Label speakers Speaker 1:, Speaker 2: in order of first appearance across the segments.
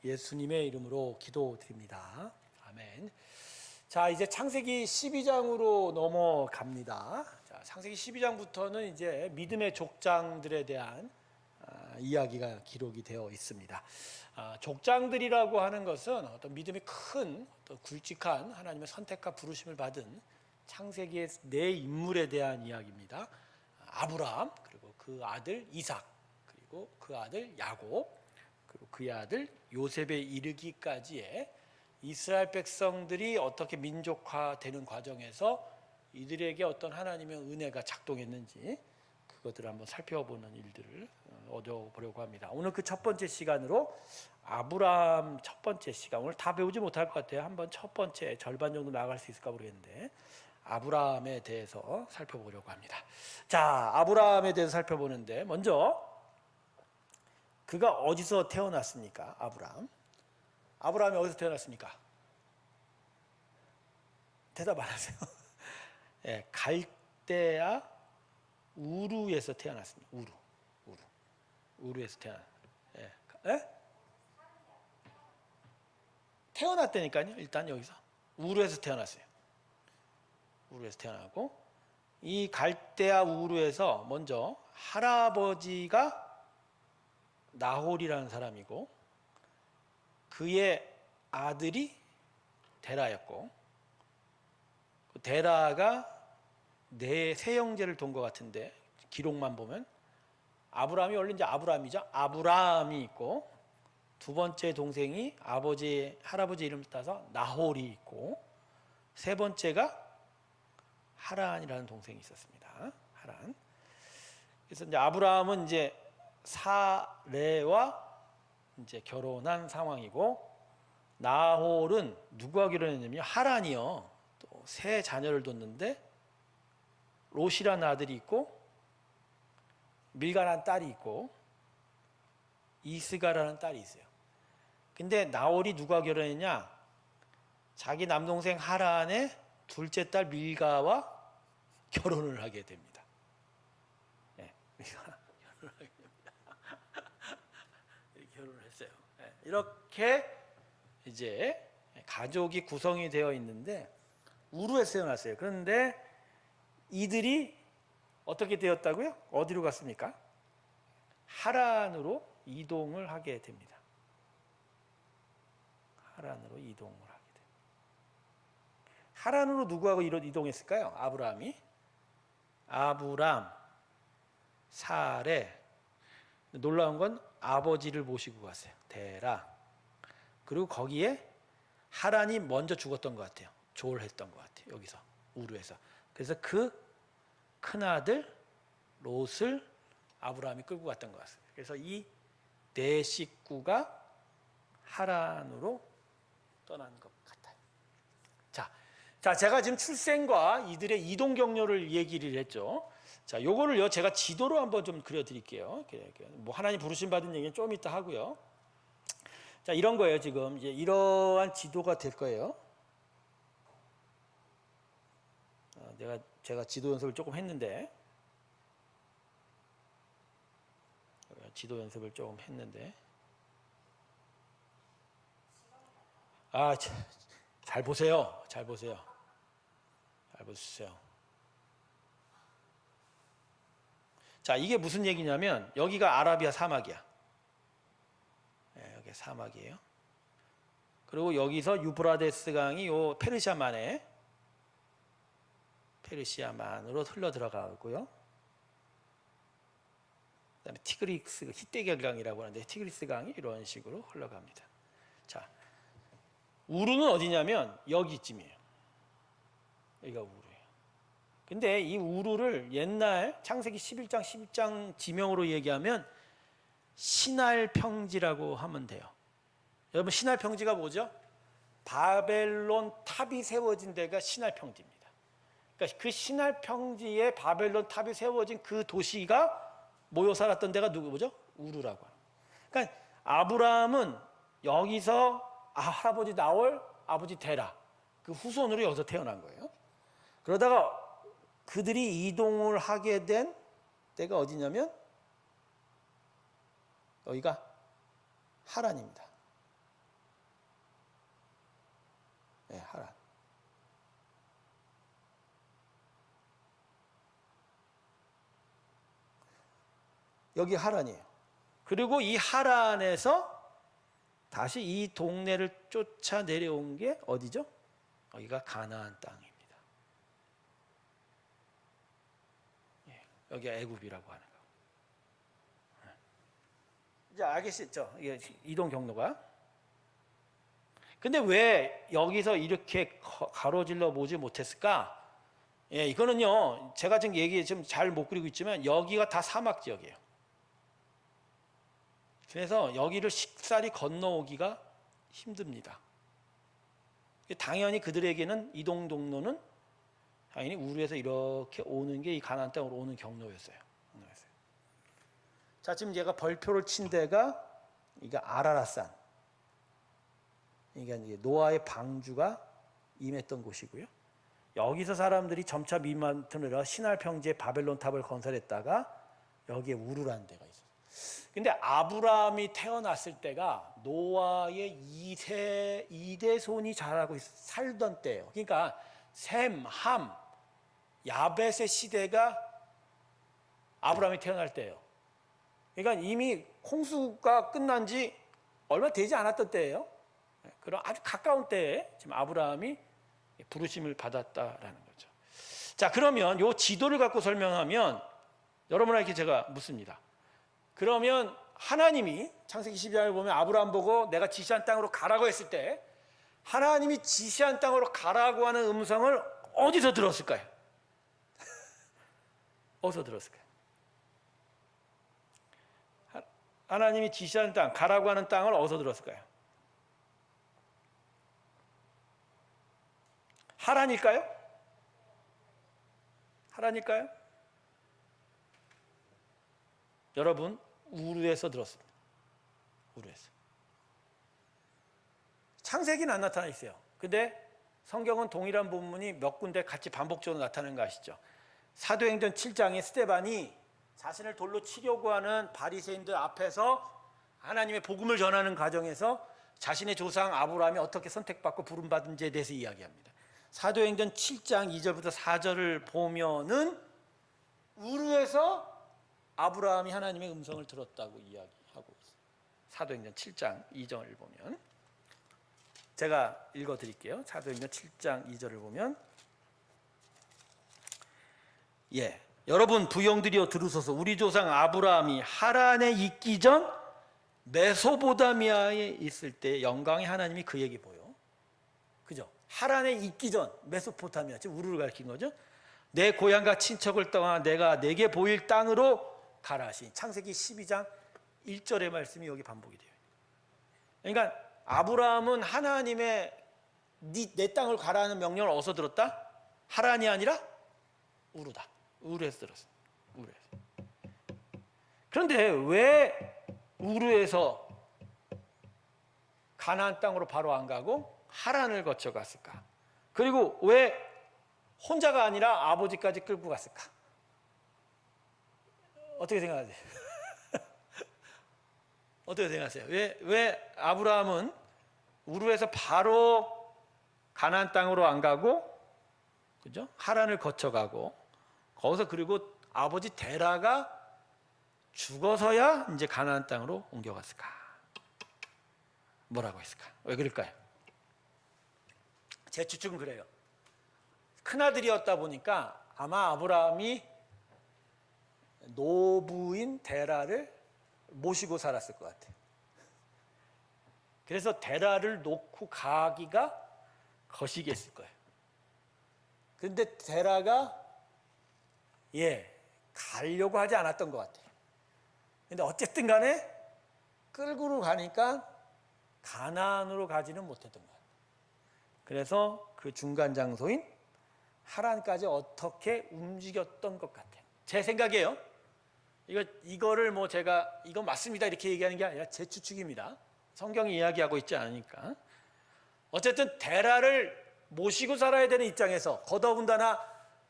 Speaker 1: 예수님의 이름으로 기도드립니다. 아멘. 자, 이제 창세기 12장으로 넘어갑니다. 자, 창세기 12장부터는 이제 믿음의 족장들에 대한 이야기가 기록이 되어 있습니다. 족장들이라고 하는 것은 어떤 믿음이 큰 어떤 굵직한 하나님의 선택과 부르심을 받은 창세기의 네 인물에 대한 이야기입니다. 아브라함, 그리고 그 아들 이삭, 그리고 그 아들 야곱, 그리고 그의 아들 요셉에 이르기까지의 이스라엘 백성들이 어떻게 민족화되는 과정에서 이들에게 어떤 하나님의 은혜가 작동했는지 그것들을 한번 살펴보는 일들을 얻어보려고 합니다. 오늘 그 첫 번째 시간으로 아브라함 첫 번째 시간, 오늘 다 배우지 못할 것 같아요. 한번 첫 번째 절반 정도 나갈 수 있을까 모르겠는데 아브라함에 대해서 살펴보려고 합니다. 자, 아브라함에 대해서 살펴보는데 먼저 그가 어디서 태어났습니까? 아브라함이 어디서 태어났습니까? 대답 안 하세요. 예, 갈대아 우르에서 태어났습니다. 우르에서 태어났. 예. 예? 태어났다니까요. 일단 여기서 우르에서 태어났어요. 우르에서 태어나고 이 갈대아 우르에서 먼저 할아버지가 나홀이라는 사람이고 그의 아들이 데라였고 데라가 세 형제를 둔 것 같은데 기록만 보면 아브라함이 원래 이제 아브라함이죠. 아브라함이 있고 두 번째 동생이 할아버지 이름을 따서 나홀이 있고 세 번째가 하란이라는 동생이 있었습니다. 하란. 그래서 이제 아브라함은 이제 사레와 이제 결혼한 상황이고 나홀은 누구와 결혼했냐면 하란이요. 또 세 자녀를 뒀는데 롯이라는 아들이 있고 밀가라는 딸이 있고 이스가라는 딸이 있어요. 근데 나홀이 누구와 결혼했냐? 자기 남동생 하란의 둘째 딸 밀가와 결혼을 하게 됩니다. 네, 결혼을 했어요. 네, 이렇게 이제 가족이 구성이 되어 있는데 우르에서 태어났어요. 그런데 이들이 어떻게 되었다고요? 어디로 갔습니까? 하란으로 이동을 하게 됩니다. 하란으로 이동을 하게 됩니다. 하란으로 누구하고 이동했을까요? 아브라함이 아브람, 사레. 놀라운 건 아버지를 모시고 갔어요. 데라. 그리고 거기에 하란이 먼저 죽었던 것 같아요. 조울했던 것 같아요. 여기서 우르에서. 그래서 그 큰아들 롯을 아브라함이 끌고 갔던 것 같습니다. 그래서 이 네 식구가 하란으로 떠난 것 같아요. 자, 제가 지금 출생과 이들의 이동 경로를 얘기를 했죠. 자, 요거를요 제가 지도로 한번 좀 그려드릴게요. 뭐 하나님 부르심 받은 얘기는 좀 이따 하고요. 자, 이런 거예요. 지금 이제 이러한 지도가 될 거예요. 제가 지도 연습을 조금 했는데 잘 보세요. 잘 보세요. 자, 이게 무슨 얘기냐면 여기가 아라비아 사막이야. 네, 여기 사막이에요. 그리고 여기서 유브라데스 강이 요 페르시아만으로 흘러 들어가고요. 그다음에 티그리스 히데겔 강이라고 하는데 티그리스 강이 이런 식으로 흘러갑니다. 자, 우르는 어디냐면 여기쯤이에요. 여기가 우르예요. 근데 이 우르를 옛날 창세기 11장 12장 지명으로 얘기하면 시날 평지라고 하면 돼요. 여러분 시날 평지가 뭐죠? 바벨론 탑이 세워진 데가 시날 평지입니다. 그러니까 그 시날 평지에 바벨론 탑이 세워진 그 도시가 모여 살았던 데가 뭐죠? 우르라고 하는. 그러니까 아브라함은 여기서 할아버지 나홀, 아버지 데라 그 후손으로 여기서 태어난 거예요. 그러다가 그들이 이동을 하게 된 데가 어디냐면 여기가 하란입니다. 예, 하란. 여기 하란이에요. 그리고 이 하란에서 다시 이 동네를 쫓아 내려온 게 어디죠? 여기가 가나안 땅입니다. 예, 여기가 애굽이라고 하는 거. 이제 알겠죠? 이게 이동 경로가. 근데 왜 여기서 이렇게 가로질러 보지 못했을까? 예, 이거는요, 제가 지금 얘기 좀 잘 못 그리고 있지만 여기가 다 사막 지역이에요. 그래서 여기를 쉽사리 건너오기가 힘듭니다. 당연히 그들에게는 이동 동로는 당연히 우르에서 이렇게 오는 게 이 가나안 땅으로 오는 경로였어요. 자, 지금 얘가 벌표를 친 데가 이게 아라랏산. 이게 노아의 방주가 임했던 곳이고요. 여기서 사람들이 점차 미만으로 신할 평지에 바벨론 탑을 건설했다가 여기에 우르라는 데가 있어요. 근데 아브라함이 태어났을 때가 노아의 2대 손이 자라고 살던 때예요. 그러니까 셈, 함, 야벳의 시대가 아브라함이 태어날 때예요. 그러니까 이미 홍수가 끝난 지 얼마 되지 않았던 때예요. 그런 아주 가까운 때에 지금 아브라함이 부르심을 받았다라는 거죠. 자, 그러면 이 지도를 갖고 설명하면 여러분에게 제가 묻습니다. 그러면 하나님이 창세기 12장을 보면 아브라함 보고 내가 지시한 땅으로 가라고 했을 때 하나님이 지시한 땅으로 가라고 하는 음성을 어디서 들었을까요? 어디서 들었을까요? 하나님이 지시한 땅, 가라고 하는 땅을 어디서 들었을까요? 하란일까요? 하란일까요? 여러분, 우르에서 들었습니다. 우르에서. 창세기는 안 나타나 있어요. 근데 성경은 동일한 본문이 몇 군데 같이 반복적으로 나타나는 거 아시죠? 사도행전 7장에 스데반이 자신을 돌로 치려고 하는 바리새인들 앞에서 하나님의 복음을 전하는 과정에서 자신의 조상 아브라함이 어떻게 선택받고 부름받은지에 대해서 이야기합니다. 사도행전 7장 2절부터 4절을 보면은 우르에서 아브라함이 하나님의 음성을 들었다고 이야기하고 있어요. 사도행전 7장 2절을 보면 제가 읽어드릴게요. 사도행전 7장 2절을 보면 예, 여러분 부형들이여 들으소서. 우리 조상 아브라함이 하란에 있기 전 메소포타미아에 있을 때 영광의 하나님이 그에게 보여. 그죠? 하란에 있기 전 메소포타미아, 즉 우르를 가리킨 거죠. 내 고향과 친척을 떠나 내가 내게 보일 땅으로 가라 하시니 창세기 12장 1절의 말씀이 여기 반복이 돼요. 그러니까 아브라함은 하나님의 내 땅을 가라는 명령을 어디서 들었다? 하란이 아니라 우르다. 우르에서 들었어요. 우르에서. 그런데 왜 우르에서 가나안 땅으로 바로 안 가고 하란을 거쳐 갔을까? 그리고 왜 혼자가 아니라 아버지까지 끌고 갔을까? 어떻게 생각하세요? 어떻게 생각하세요? 왜 아브라함은 우르에서 바로 가나안 땅으로 안 가고, 그죠? 하란을 거쳐가고, 거기서 그리고 아버지 데라가 죽어서야 이제 가나안 땅으로 옮겨갔을까? 뭐라고 했을까? 왜 그럴까요? 제 추측은 그래요. 큰아들이었다 보니까 아마 아브라함이 노부인 데라를 모시고 살았을 것 같아요. 그래서 데라를 놓고 가기가 거시기했을 거예요. 근데 데라가 가려고 하지 않았던 것 같아요. 근데 어쨌든 간에 끌고 가니까 가나안으로 가지는 못했던 것 같아요. 그래서 그 중간 장소인 하란까지 어떻게 움직였던 것 같아요. 제 생각이에요. 이거를 뭐 제가 이거 맞습니다 이렇게 얘기하는 게 아니라 제 추측입니다. 성경이 이야기하고 있지 않으니까. 어쨌든 데라를 모시고 살아야 되는 입장에서 더더군다나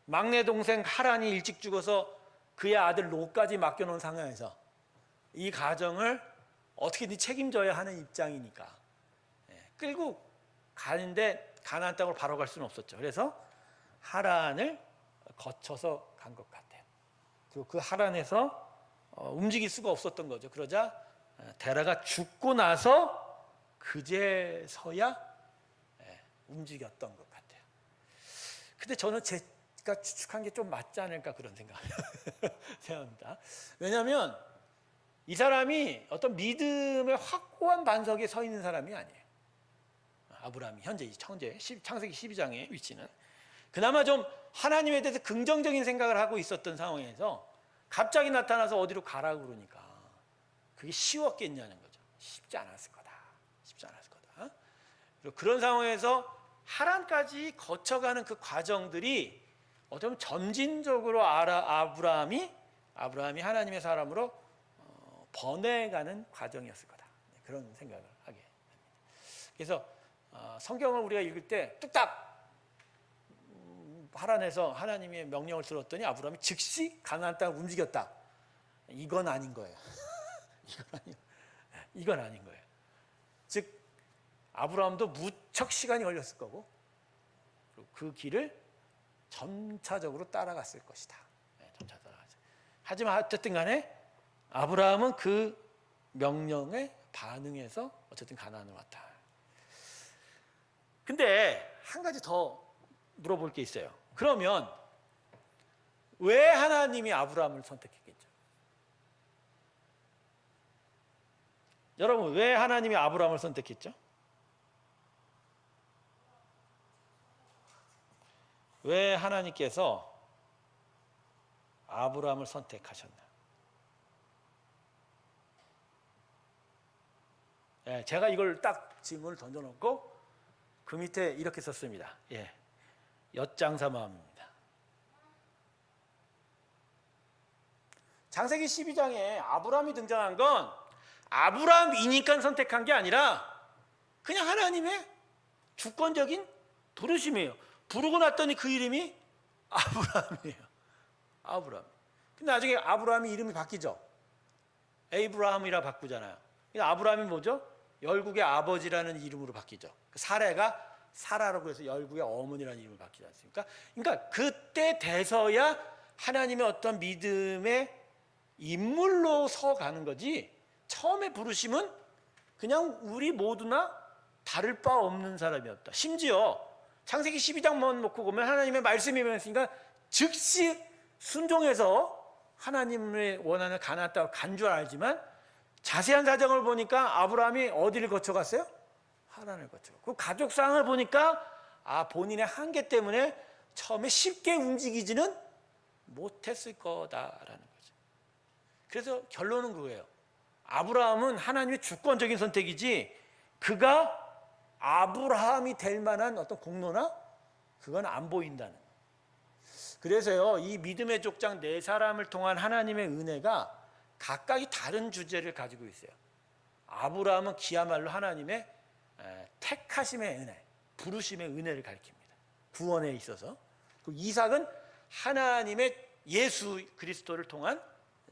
Speaker 1: 막내 동생 하란이 일찍 죽어서 그의 아들 롯까지 맡겨놓은 상황에서 이 가정을 어떻게든 책임져야 하는 입장이니까 끌고 가는데 가나안 땅으로 바로 갈 수는 없었죠. 그래서 하란을 거쳐서 간 것 같아요. 그리고 그 하란에서 움직일 수가 없었던 거죠. 그러자 데라가 죽고 나서 그제서야 움직였던 것 같아요. 근데 저는 제가 추측한 게 좀 맞지 않을까 그런 생각합니다. 왜냐하면 이 사람이 어떤 믿음의 확고한 반석에 서 있는 사람이 아니에요. 아브라함이 현재 창세기 12장의 위치는 그나마 좀 하나님에 대해서 긍정적인 생각을 하고 있었던 상황에서 갑자기 나타나서 어디로 가라고 그러니까 그게 쉬웠겠냐는 거죠. 쉽지 않았을 거다. 그리고 그런 상황에서 하란까지 거쳐가는 그 과정들이 어떻게 보면 점진적으로 아브라함이 하나님의 사람으로 번해가는 과정이었을 거다. 그런 생각을 하게 됩니다. 그래서 성경을 우리가 읽을 때 뚝딱 하란에서 하나님의 명령을 들었더니 아브라함이 즉시 가나안 땅을 움직였다. 이건 아닌 거예요. 이건 아닌 거예요. 즉 아브라함도 무척 시간이 걸렸을 거고 그 길을 점차적으로 따라갔을 것이다. 점차 따라가죠. 하지만 어쨌든 간에 아브라함은 그 명령에 반응해서 어쨌든 가나안으로 왔다. 근데 한 가지 더 물어볼 게 있어요. 그러면 왜 하나님이 아브라함을 선택했겠죠? 여러분, 왜 하나님이 아브라함을 선택했죠? 왜 하나님께서 아브라함을 선택하셨나? 제가 이걸 딱 질문을 던져놓고 그 밑에 이렇게 썼습니다. 엿장사 마음입니다. 창세기 12장에 아브라함이 등장한 건 아브라함이니까 선택한 게 아니라 그냥 하나님의 주권적인 부르심이에요. 부르고 났더니 그 이름이 아브라함이에요. 아브라함. 근데 나중에 아브라함이 이름이 바뀌죠. 에이브라함이라 바꾸잖아요. 아브라함이 뭐죠? 열국의 아버지라는 이름으로 바뀌죠. 사레가 사라라고 해서 열국의 어머니라는 이름을 바뀌지 않습니까? 그러니까 그때 돼서야 하나님의 어떤 믿음의 인물로 서가는 거지, 처음에 부르심은 그냥 우리 모두나 다를 바 없는 사람이었다. 심지어 창세기 12장만 놓고 보면 하나님의 말씀이 있으니까 즉시 순종해서 하나님의 원하는 가나안 땅으로 간 줄 알지만 자세한 사정을 보니까 아브라함이 어디를 거쳐갔어요? 하란을 거쳐갔고, 그 가족상을 보니까 본인의 한계 때문에 처음에 쉽게 움직이지는 못했을 거다라는 거죠. 그래서 결론은 그거예요. 아브라함은 하나님의 주권적인 선택이지 그가 아브라함이 될 만한 어떤 공로나 그건 안 보인다는 거예요. 그래서요, 이 믿음의 족장 네 사람을 통한 하나님의 은혜가 각각이 다른 주제를 가지고 있어요. 아브라함은 그야말로 하나님의 택하심의 은혜, 부르심의 은혜를 가리킵니다. 구원에 있어서. 그리고 이삭은 하나님의 예수 그리스도를 통한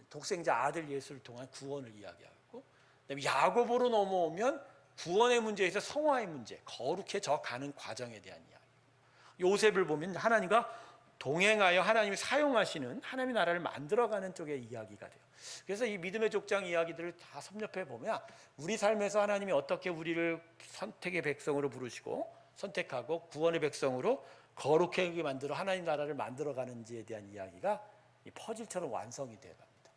Speaker 1: 독생자 아들 예수를 통한 구원을 이야기하고, 그다음에 야고보로 넘어오면 구원의 문제에서 성화의 문제, 거룩해져 가는 과정에 대한 이야기. 요셉을 보면 하나님과 동행하여 하나님이 사용하시는 하나님의 나라를 만들어가는 쪽의 이야기가 돼요. 그래서 이 믿음의 족장 이야기들을 다 섭렵해 보면 우리 삶에서 하나님이 어떻게 우리를 선택의 백성으로 부르시고 선택하고 구원의 백성으로 거룩하게 만들어 하나님 나라를 만들어가는지에 대한 이야기가 이 퍼즐처럼 완성이 되어갑니다.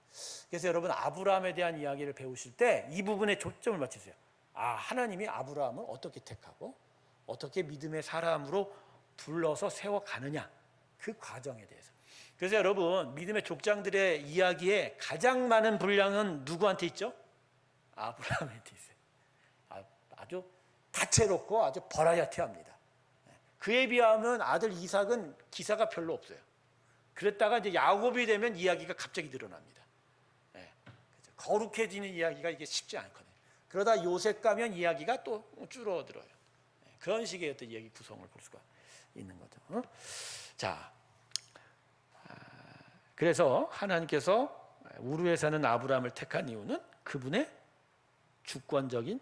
Speaker 1: 그래서 여러분, 아브라함에 대한 이야기를 배우실 때 이 부분에 초점을 맞추세요. 하나님이 아브라함을 어떻게 택하고 어떻게 믿음의 사람으로 불러서 세워가느냐, 그 과정에 대해서. 그래서 여러분, 믿음의 족장들의 이야기에 가장 많은 분량은 누구한테 있죠? 아브라함한테 있어요. 아주 다채롭고 아주 버라이어티합니다. 그에 비하면 아들 이삭은 기사가 별로 없어요. 그랬다가 이제 야곱이 되면 이야기가 갑자기 늘어납니다. 거룩해지는 이야기가 이게 쉽지 않거든요. 그러다 요셉 가면 이야기가 또 줄어들어요. 그런 식의 어떤 이야기 구성을 볼 수가 있는 거죠. 자, 그래서 하나님께서 우르에 사는 아브라함을 택한 이유는 그분의 주권적인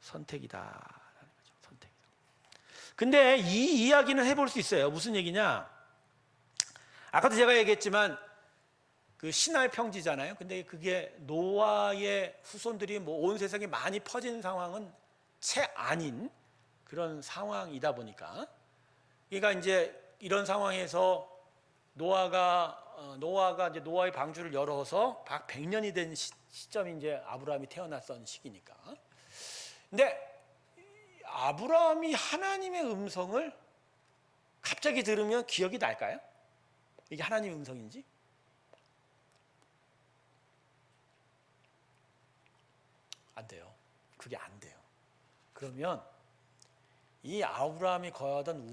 Speaker 1: 선택이다라는 거죠. 선택이다. 근데 이 이야기는 해볼 수 있어요. 무슨 얘기냐? 아까도 제가 얘기했지만 그 신할 평지잖아요. 근데 그게 노아의 후손들이 뭐 온 세상에 많이 퍼진 상황은 채 아닌 그런 상황이다 보니까, 그러니까 이제 이런 상황에서 노아가 이제 노아의 방주를 열어서 박 100년이 된 시점이 이제 아브라함이 태어났던 시기니까. 근데 아브라함이 하나님의 음성을 갑자기 들으면 기억이 날까요? 이게 하나님의 음성인지? 안 돼요. 그게 안 돼요. 그러면 이 아브라함이 거하던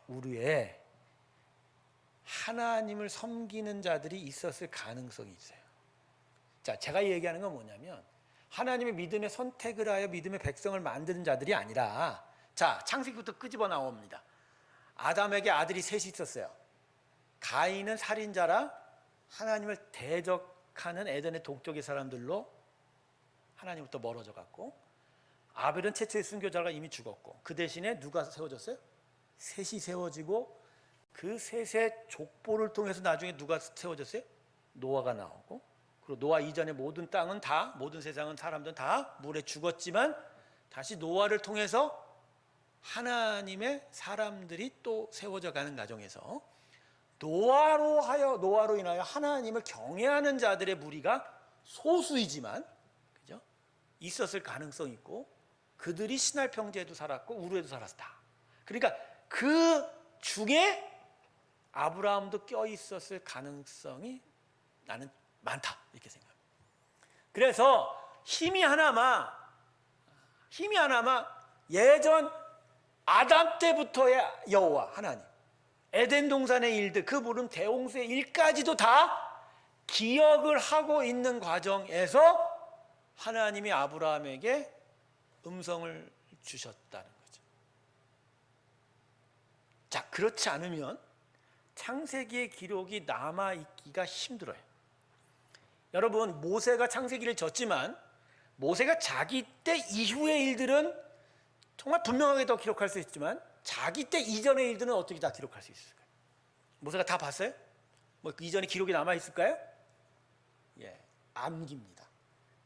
Speaker 1: 우르에 하나님을 섬기는 자들이 있었을 가능성이 있어요. 자, 제가 얘기하는 건 뭐냐면 하나님의 믿음의 선택을 하여 믿음의 백성을 만드는 자들이 아니라, 자, 창세기부터 끄집어 나옵니다. 아담에게 아들이 셋이 있었어요. 가인은 살인자라 하나님을 대적하는 에덴의 동쪽의 사람들로 하나님부터 멀어져 갔고, 아벨은 최초의 순교자가 이미 죽었고, 그 대신에 누가 세워졌어요? 셋이 세워지고, 그 셋의 족보를 통해서 나중에 누가 세워졌어요? 노아가 나오고, 그리고 노아 이전의 모든 땅은 다, 모든 세상은 사람들은 다 물에 죽었지만 다시 노아를 통해서 하나님의 사람들이 또 세워져 가는 과정에서 노아로 인하여 하나님을 경외하는 자들의 무리가 소수이지만, 그죠? 있었을 가능성이 있고, 그들이 신할 평지에도 살았고 우르에도 살았다. 그러니까 그 중에 아브라함도 껴 있었을 가능성이 나는 많다, 이렇게 생각합니다. 그래서 힘이 하나마 예전 아담 때부터의 여호와 하나님, 에덴 동산의 일들, 그 물은 대홍수의 일까지도 다 기억을 하고 있는 과정에서 하나님이 아브라함에게 음성을 주셨다는 거죠. 자, 그렇지 않으면 창세기의 기록이 남아있기가 힘들어요. 여러분, 모세가 창세기를 졌지만 모세가 자기 때 이후의 일들은 정말 분명하게 더 기록할 수 있지만 자기 때 이전의 일들은 어떻게 다 기록할 수 있을까요? 모세가 다 봤어요? 뭐 그 이전에 기록이 남아있을까요? 예, 암기입니다.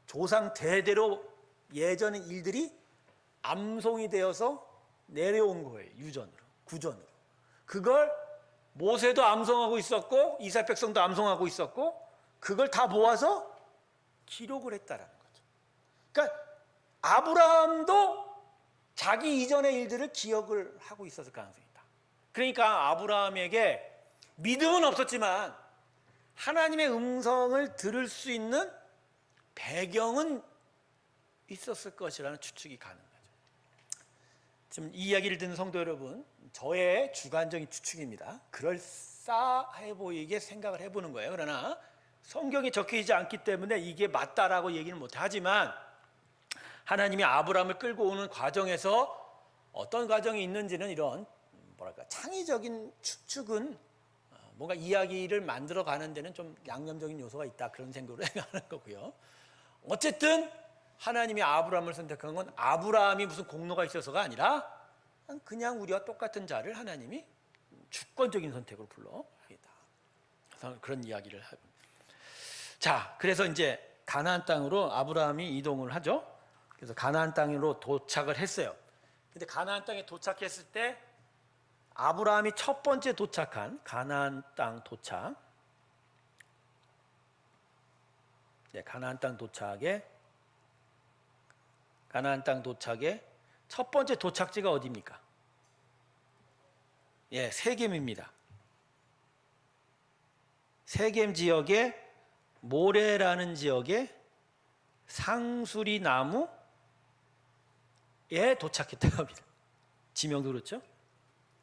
Speaker 1: 조상 대대로 예전의 일들이 암송이 되어서 내려온 거예요. 유전으로, 구전으로. 그걸 모세도 암송하고 있었고 이스라엘 백성도 암송하고 있었고, 그걸 다 모아서 기록을 했다라는 거죠. 그러니까 아브라함도 자기 이전의 일들을 기억을 하고 있었을 가능성이 있다. 그러니까 아브라함에게 믿음은 없었지만 하나님의 음성을 들을 수 있는 배경은 있었을 것이라는 추측이 가능하죠. 지금 이 이야기를 듣는 성도 여러분, 저의 주관적인 추측입니다. 그럴싸해 보이게 생각을 해보는 거예요. 그러나 성경에 적혀있지 않기 때문에 이게 맞다라고 얘기는 못하지만, 하나님이 아브라함을 끌고 오는 과정에서 어떤 과정이 있는지는 이런 창의적인 추측은 뭔가 이야기를 만들어 가는 데는 좀 양념적인 요소가 있다, 그런 생각으로 하는 거고요. 어쨌든 하나님이 아브라함을 선택한 건 아브라함이 무슨 공로가 있어서가 아니라 그냥 우리와 똑같은 자를 하나님이 주권적인 선택으로 불러하겠다, 그런 이야기를 하고. 자, 그래서 이제 가나안 땅으로 아브라함이 이동을 하죠. 그래서 가나안 땅으로 도착을 했어요. 근데 가나안 땅에 도착했을 때 아브라함이 첫 번째 도착한 가나안 땅 도착, 가나안 땅 도착의 첫 번째 도착지가 어디입니까? 예, 세겜입니다. 세겜 지역의 모레라는 지역의 상수리 나무에 도착했다고 합니다. 지명도 그렇죠?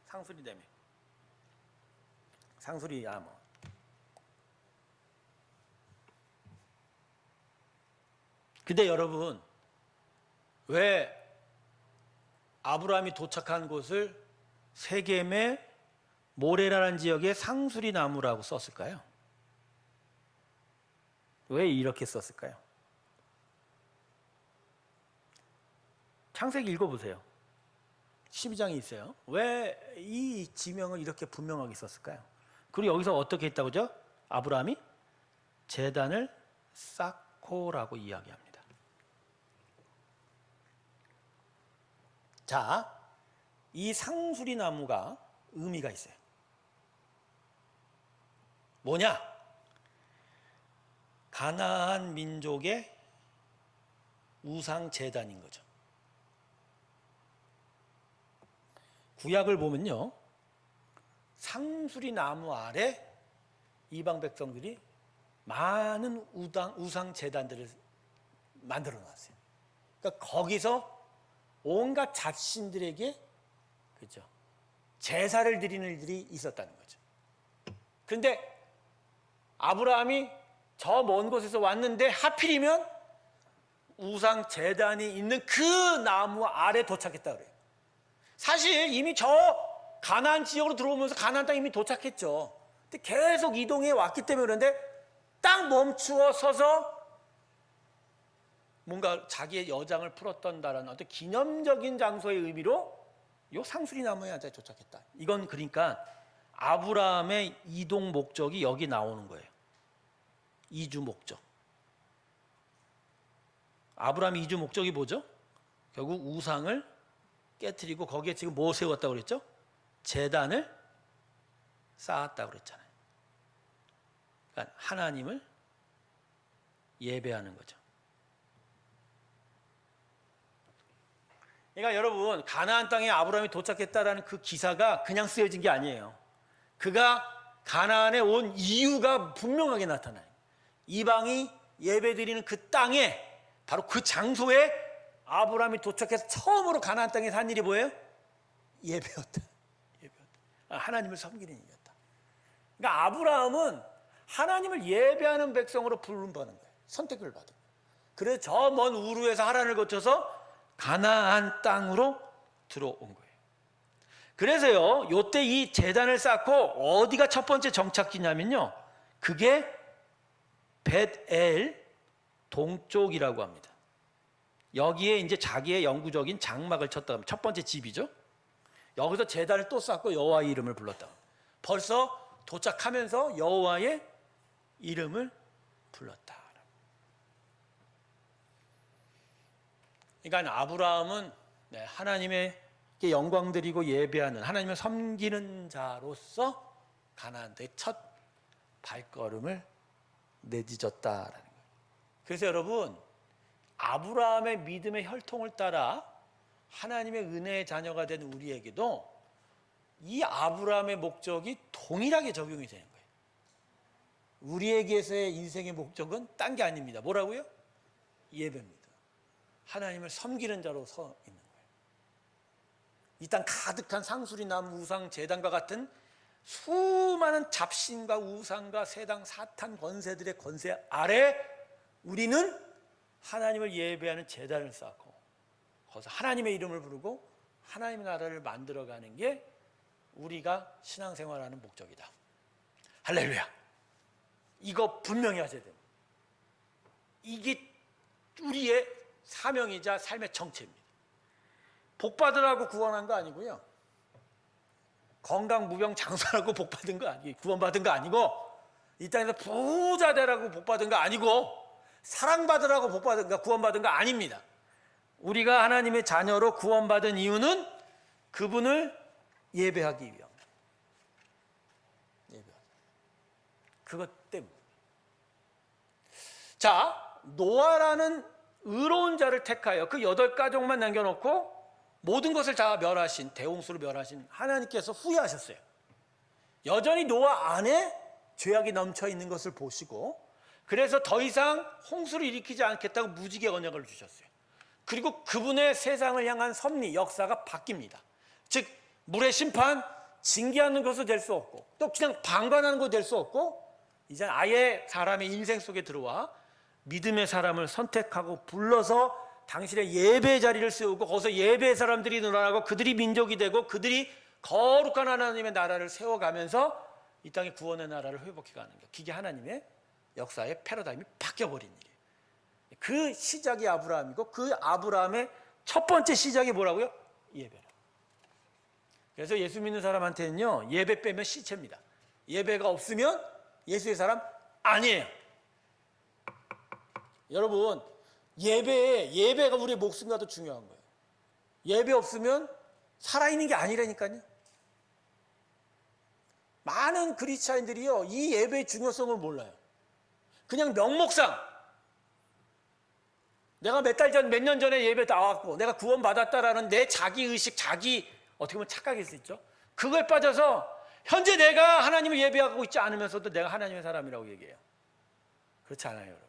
Speaker 1: 상수리 나무. 상수리 나무. 근데 여러분, 왜 아브라함이 도착한 곳을 세겜의 모레라는 지역의 상수리 나무라고 썼을까요? 왜 이렇게 썼을까요? 창세기 읽어보세요. 12장이 있어요. 왜 이 지명을 이렇게 분명하게 썼을까요? 그리고 여기서 어떻게 했다고죠? 아브라함이 제단을 쌓고라고 이야기합니다. 자, 이 상수리 나무가 의미가 있어요. 뭐냐? 가나안 민족의 우상 제단인 거죠. 구약을 보면요, 상수리 나무 아래 이방 백성들이 많은 우상 제단들을 만들어 놨어요. 그러니까 거기서 온갖 자신들에게, 그죠, 제사를 드리는 일들이 있었다는 거죠. 그런데 아브라함이 저 먼 곳에서 왔는데 하필이면 우상 제단이 있는 그 나무 아래 도착했다 그래요. 사실 이미 저 가나안 지역으로 들어오면서 가나안 땅에 이미 도착했죠. 근데 계속 이동해 왔기 때문에 그런데 딱 멈추어 서서 뭔가 자기의 여장을 풀었던다라는 어떤 기념적인 장소의 의미로 요 상수리 나무에 앉아 도착했다. 이건 그러니까 아브라함의 이동 목적이 여기 나오는 거예요. 이주 목적. 아브라함의 이주 목적이 뭐죠? 결국 우상을 깨트리고 거기에 지금 뭐 세웠다고 그랬죠? 제단을 쌓았다고 그랬잖아요. 그러니까 하나님을 예배하는 거죠. 그러니까 여러분, 가나안 땅에 아브라함이 도착했다라는 그 기사가 그냥 쓰여진 게 아니에요. 그가 가나안에 온 이유가 분명하게 나타나요. 이방이 예배드리는 그 땅에, 바로 그 장소에 아브라함이 도착해서 처음으로 가나안 땅에 산 일이 뭐예요? 예배였다. 하나님을 섬기는 일이었다. 그러니까 아브라함은 하나님을 예배하는 백성으로 부름받은 거예요. 선택을 받은 거예요. 그래서 저 먼 우르에서 하란을 거쳐서 가나안 땅으로 들어온 거예요. 그래서요, 요때 이 제단을 쌓고 어디가 첫 번째 정착지냐면요, 그게 벳엘 동쪽이라고 합니다. 여기에 이제 자기의 영구적인 장막을 쳤다. 첫 번째 집이죠. 여기서 제단을 또 쌓고 여호와의 이름을 불렀다. 벌써 도착하면서 여호와의 이름을 불렀다. 그러니까 아브라함은 하나님에게 영광 드리고 예배하는, 하나님을 섬기는 자로서 가나안의 첫 발걸음을 내딛었다라는 거예요. 그래서 여러분, 아브라함의 믿음의 혈통을 따라 하나님의 은혜의 자녀가 된 우리에게도 이 아브라함의 목적이 동일하게 적용이 되는 거예요. 우리에게서의 인생의 목적은 딴 게 아닙니다. 뭐라고요? 예배입니다. 하나님을 섬기는 자로 서 있는 거예요. 이 땅 가득한 상수리 나무 우상 제단과 같은 수많은 잡신과 우상과 세당 사탄 권세들의 권세 아래 우리는 하나님을 예배하는 제단을 쌓고 거기서 하나님의 이름을 부르고 하나님의 나라를 만들어가는 게 우리가 신앙생활하는 목적이다. 할렐루야. 이거 분명히 하셔야 됩니다. 이게 우리의 사명이자 삶의 정체입니다. 복 받으라고 구원한 거 아니고요, 건강 무병 장수라고 복 받은 거 아니고, 구원받은 거 아니고, 이 땅에서 부자 되라고 복 받은 거 아니고, 사랑받으라고 복 받은 거, 구원받은 거 아닙니다. 우리가 하나님의 자녀로 구원받은 이유는 그분을 예배하기 위함. 그것 때문에. 자, 노아라는 의로운 자를 택하여 그 8가족만 남겨놓고 모든 것을 다 멸하신, 대홍수로 멸하신 하나님께서 후회하셨어요. 여전히 노아 안에 죄악이 넘쳐 있는 것을 보시고, 그래서 더 이상 홍수를 일으키지 않겠다고 무지개 언약을 주셨어요. 그리고 그분의 세상을 향한 섭리, 역사가 바뀝니다. 즉, 물의 심판, 징계하는 것도 될 수 없고, 또 그냥 방관하는 것도 될 수 없고, 이제 아예 사람의 인생 속에 들어와 믿음의 사람을 선택하고 불러서 당신의 예배 자리를 세우고 거기서 예배의 사람들이 늘어나고 그들이 민족이 되고 그들이 거룩한 하나님의 나라를 세워가면서 이 땅의 구원의 나라를 회복해가는 것. 그게 하나님의 역사의 패러다임이 바뀌어버린 일이에요. 그 시작이 아브라함이고 그 아브라함의 첫 번째 시작이 뭐라고요? 예배라. 그래서 예수 믿는 사람한테는요, 예배 빼면 시체입니다. 예배가 없으면 예수의 사람 아니에요. 여러분, 예배가 우리의 목숨과도 중요한 거예요. 예배 없으면 살아있는 게 아니라니까요. 많은 그리스도인들이요, 이 예배의 중요성을 몰라요. 그냥 명목상 내가 몇 년 전에 예배 나왔고 내가 구원 받았다라는 내 자기 의식, 자기 어떻게 보면 착각일 수 있죠. 그거에 빠져서 현재 내가 하나님을 예배하고 있지 않으면서도 내가 하나님의 사람이라고 얘기해요. 그렇지 않아요, 여러분.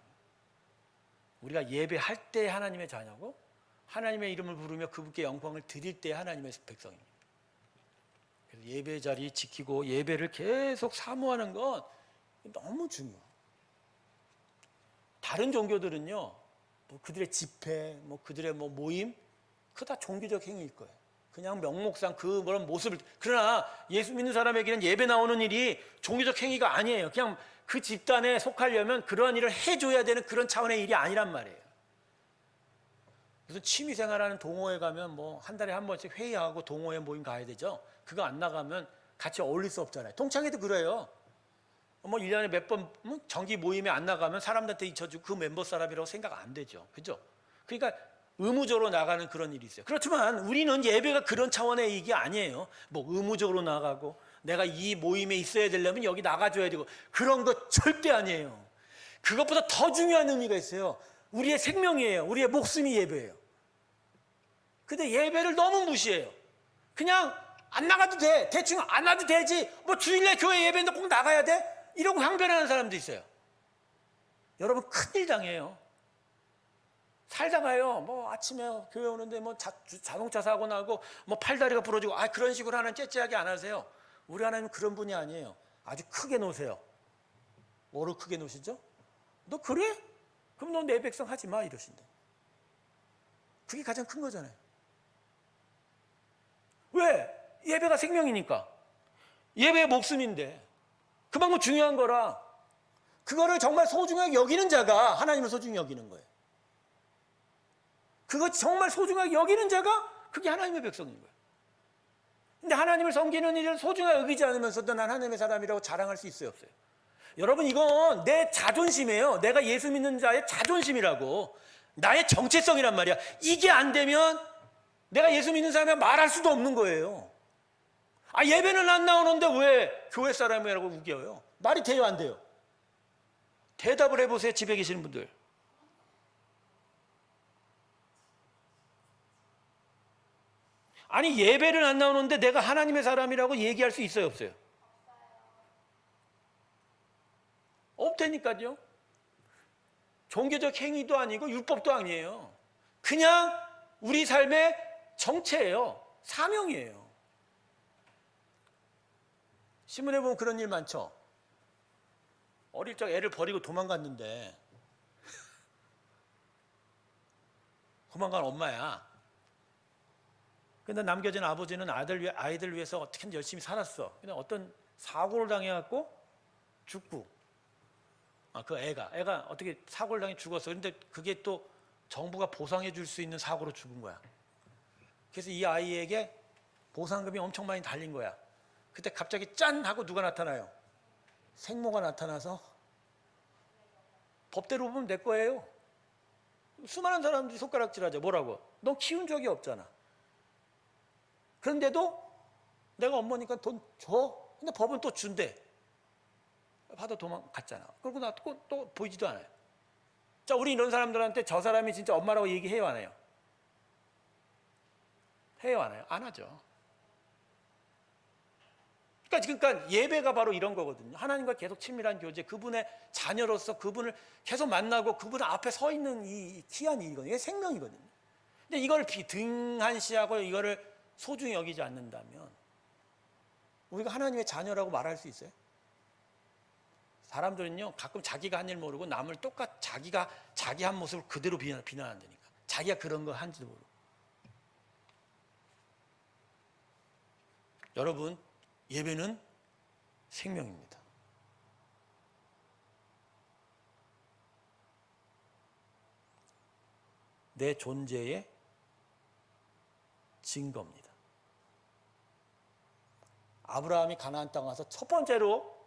Speaker 1: 우리가 예배할 때 하나님의 자녀고 하나님의 이름을 부르며 그분께 영광을 드릴 때 하나님의 백성입니다. 그래서 예배 자리 지키고 예배를 계속 사모하는 건 너무 중요해요. 다른 종교들은요, 뭐 그들의 집회, 뭐 그들의 뭐 모임, 그거 다 종교적 행위일 거예요. 그냥 명목상 그런 모습을. 그러나 예수 믿는 사람에게는 예배 나오는 일이 종교적 행위가 아니에요. 그냥 그 집단에 속하려면 그러한 일을 해줘야 되는 그런 차원의 일이 아니란 말이에요. 무슨 취미생활하는 동호회 가면 뭐 한 달에 한 번씩 회의하고 동호회 모임 가야 되죠. 그거 안 나가면 같이 어울릴 수 없잖아요. 동창회도 그래요. 뭐 1년에 몇 번 정기 모임에 안 나가면 사람들한테 잊혀주고 그 멤버 사람이라고 생각 안 되죠. 그죠? 그러니까 의무적으로 나가는 그런 일이 있어요. 그렇지만 우리는 예배가 그런 차원의 얘기 아니에요. 뭐 의무적으로 나가고 내가 이 모임에 있어야 되려면 여기 나가줘야 되고 그런 거 절대 아니에요. 그것보다 더 중요한 의미가 있어요. 우리의 생명이에요. 우리의 목숨이 예배예요. 근데 예배를 너무 무시해요. 그냥 안 나가도 돼. 대충 안 와도 되지. 뭐 주일날 교회 예배인데 꼭 나가야 돼? 이러고 항변하는 사람도 있어요. 여러분, 큰일 당해요. 살다가요, 뭐 아침에 교회 오는데 뭐 자동차 사고 나고 뭐 팔다리가 부러지고 그런 식으로 하는 째째하게 안 하세요. 우리 하나님은 그런 분이 아니에요. 아주 크게 놓으세요. 뭐를 크게 놓으시죠? 너 그래? 그럼 너 내 백성 하지 마 이러신다. 그게 가장 큰 거잖아요. 왜? 예배가 생명이니까. 예배의 목숨인데 그만큼 중요한 거라. 그거를 정말 소중하게 여기는 자가 하나님을 소중히 여기는 거예요. 그거 정말 소중하게 여기는 자가 그게 하나님의 백성인 거예요. 근데 하나님을 섬기는 일을 소중하게 여기지 않으면서도 난 하나님의 사람이라고 자랑할 수 있어요, 없어요? 여러분, 이건 내 자존심이에요. 내가 예수 믿는 자의 자존심이라고. 나의 정체성이란 말이야. 이게 안 되면 내가 예수 믿는 사람이라고 말할 수도 없는 거예요. 예배는 안 나오는데 왜 교회 사람이라고 우겨요? 말이 돼요, 안 돼요? 대답을 해보세요, 집에 계시는 분들. 예배를 안 나오는데 내가 하나님의 사람이라고 얘기할 수 있어요, 없어요? 없다니까요. 종교적 행위도 아니고 율법도 아니에요. 그냥 우리 삶의 정체예요. 사명이에요. 신문에 보면 그런 일 많죠. 어릴 적 애를 버리고 도망갔는데 도망간 엄마야. 근데 남겨진 아버지는 아이들 위해서 어떻게든 열심히 살았어. 근데 어떤 사고를 당해갖고 죽고, 그 애가 어떻게 사고를 당해 죽었어. 근데 그게 또 정부가 보상해 줄 수 있는 사고로 죽은 거야. 그래서 이 아이에게 보상금이 엄청 많이 달린 거야. 그때 갑자기 짠 하고 누가 나타나요? 생모가 나타나서 법대로 보면 내 거예요. 수많은 사람들이 손가락질하죠. 뭐라고? 넌 키운 적이 없잖아. 그런데도 내가 엄마니까 돈 줘. 근데 법은 또 준대. 받아 도망갔잖아. 그러고 나 또 보이지도 않아요. 자, 우리 이런 사람들한테 저 사람이 진짜 엄마라고 얘기해요, 안 해요? 해요, 안 해요? 안 하죠. 그러니까 예배가 바로 이런 거거든요. 하나님과 계속 친밀한 교제, 그분의 자녀로서 그분을 계속 만나고 그분 앞에 서 있는 이 귀한 일이거든요. 이게 생명이거든요. 근데 이걸 등한시하고 이거를 소중히 여기지 않는다면 우리가 하나님의 자녀라고 말할 수 있어요? 사람들은요, 가끔 자기가 한 일 모르고 남을 자기가 자기 한 모습을 그대로 비난한다니까. 자기가 그런 거 한지도 모르고. 여러분, 예배는 생명입니다. 내 존재의 증거입니다. 아브라함이 가나안 땅 와서 첫 번째로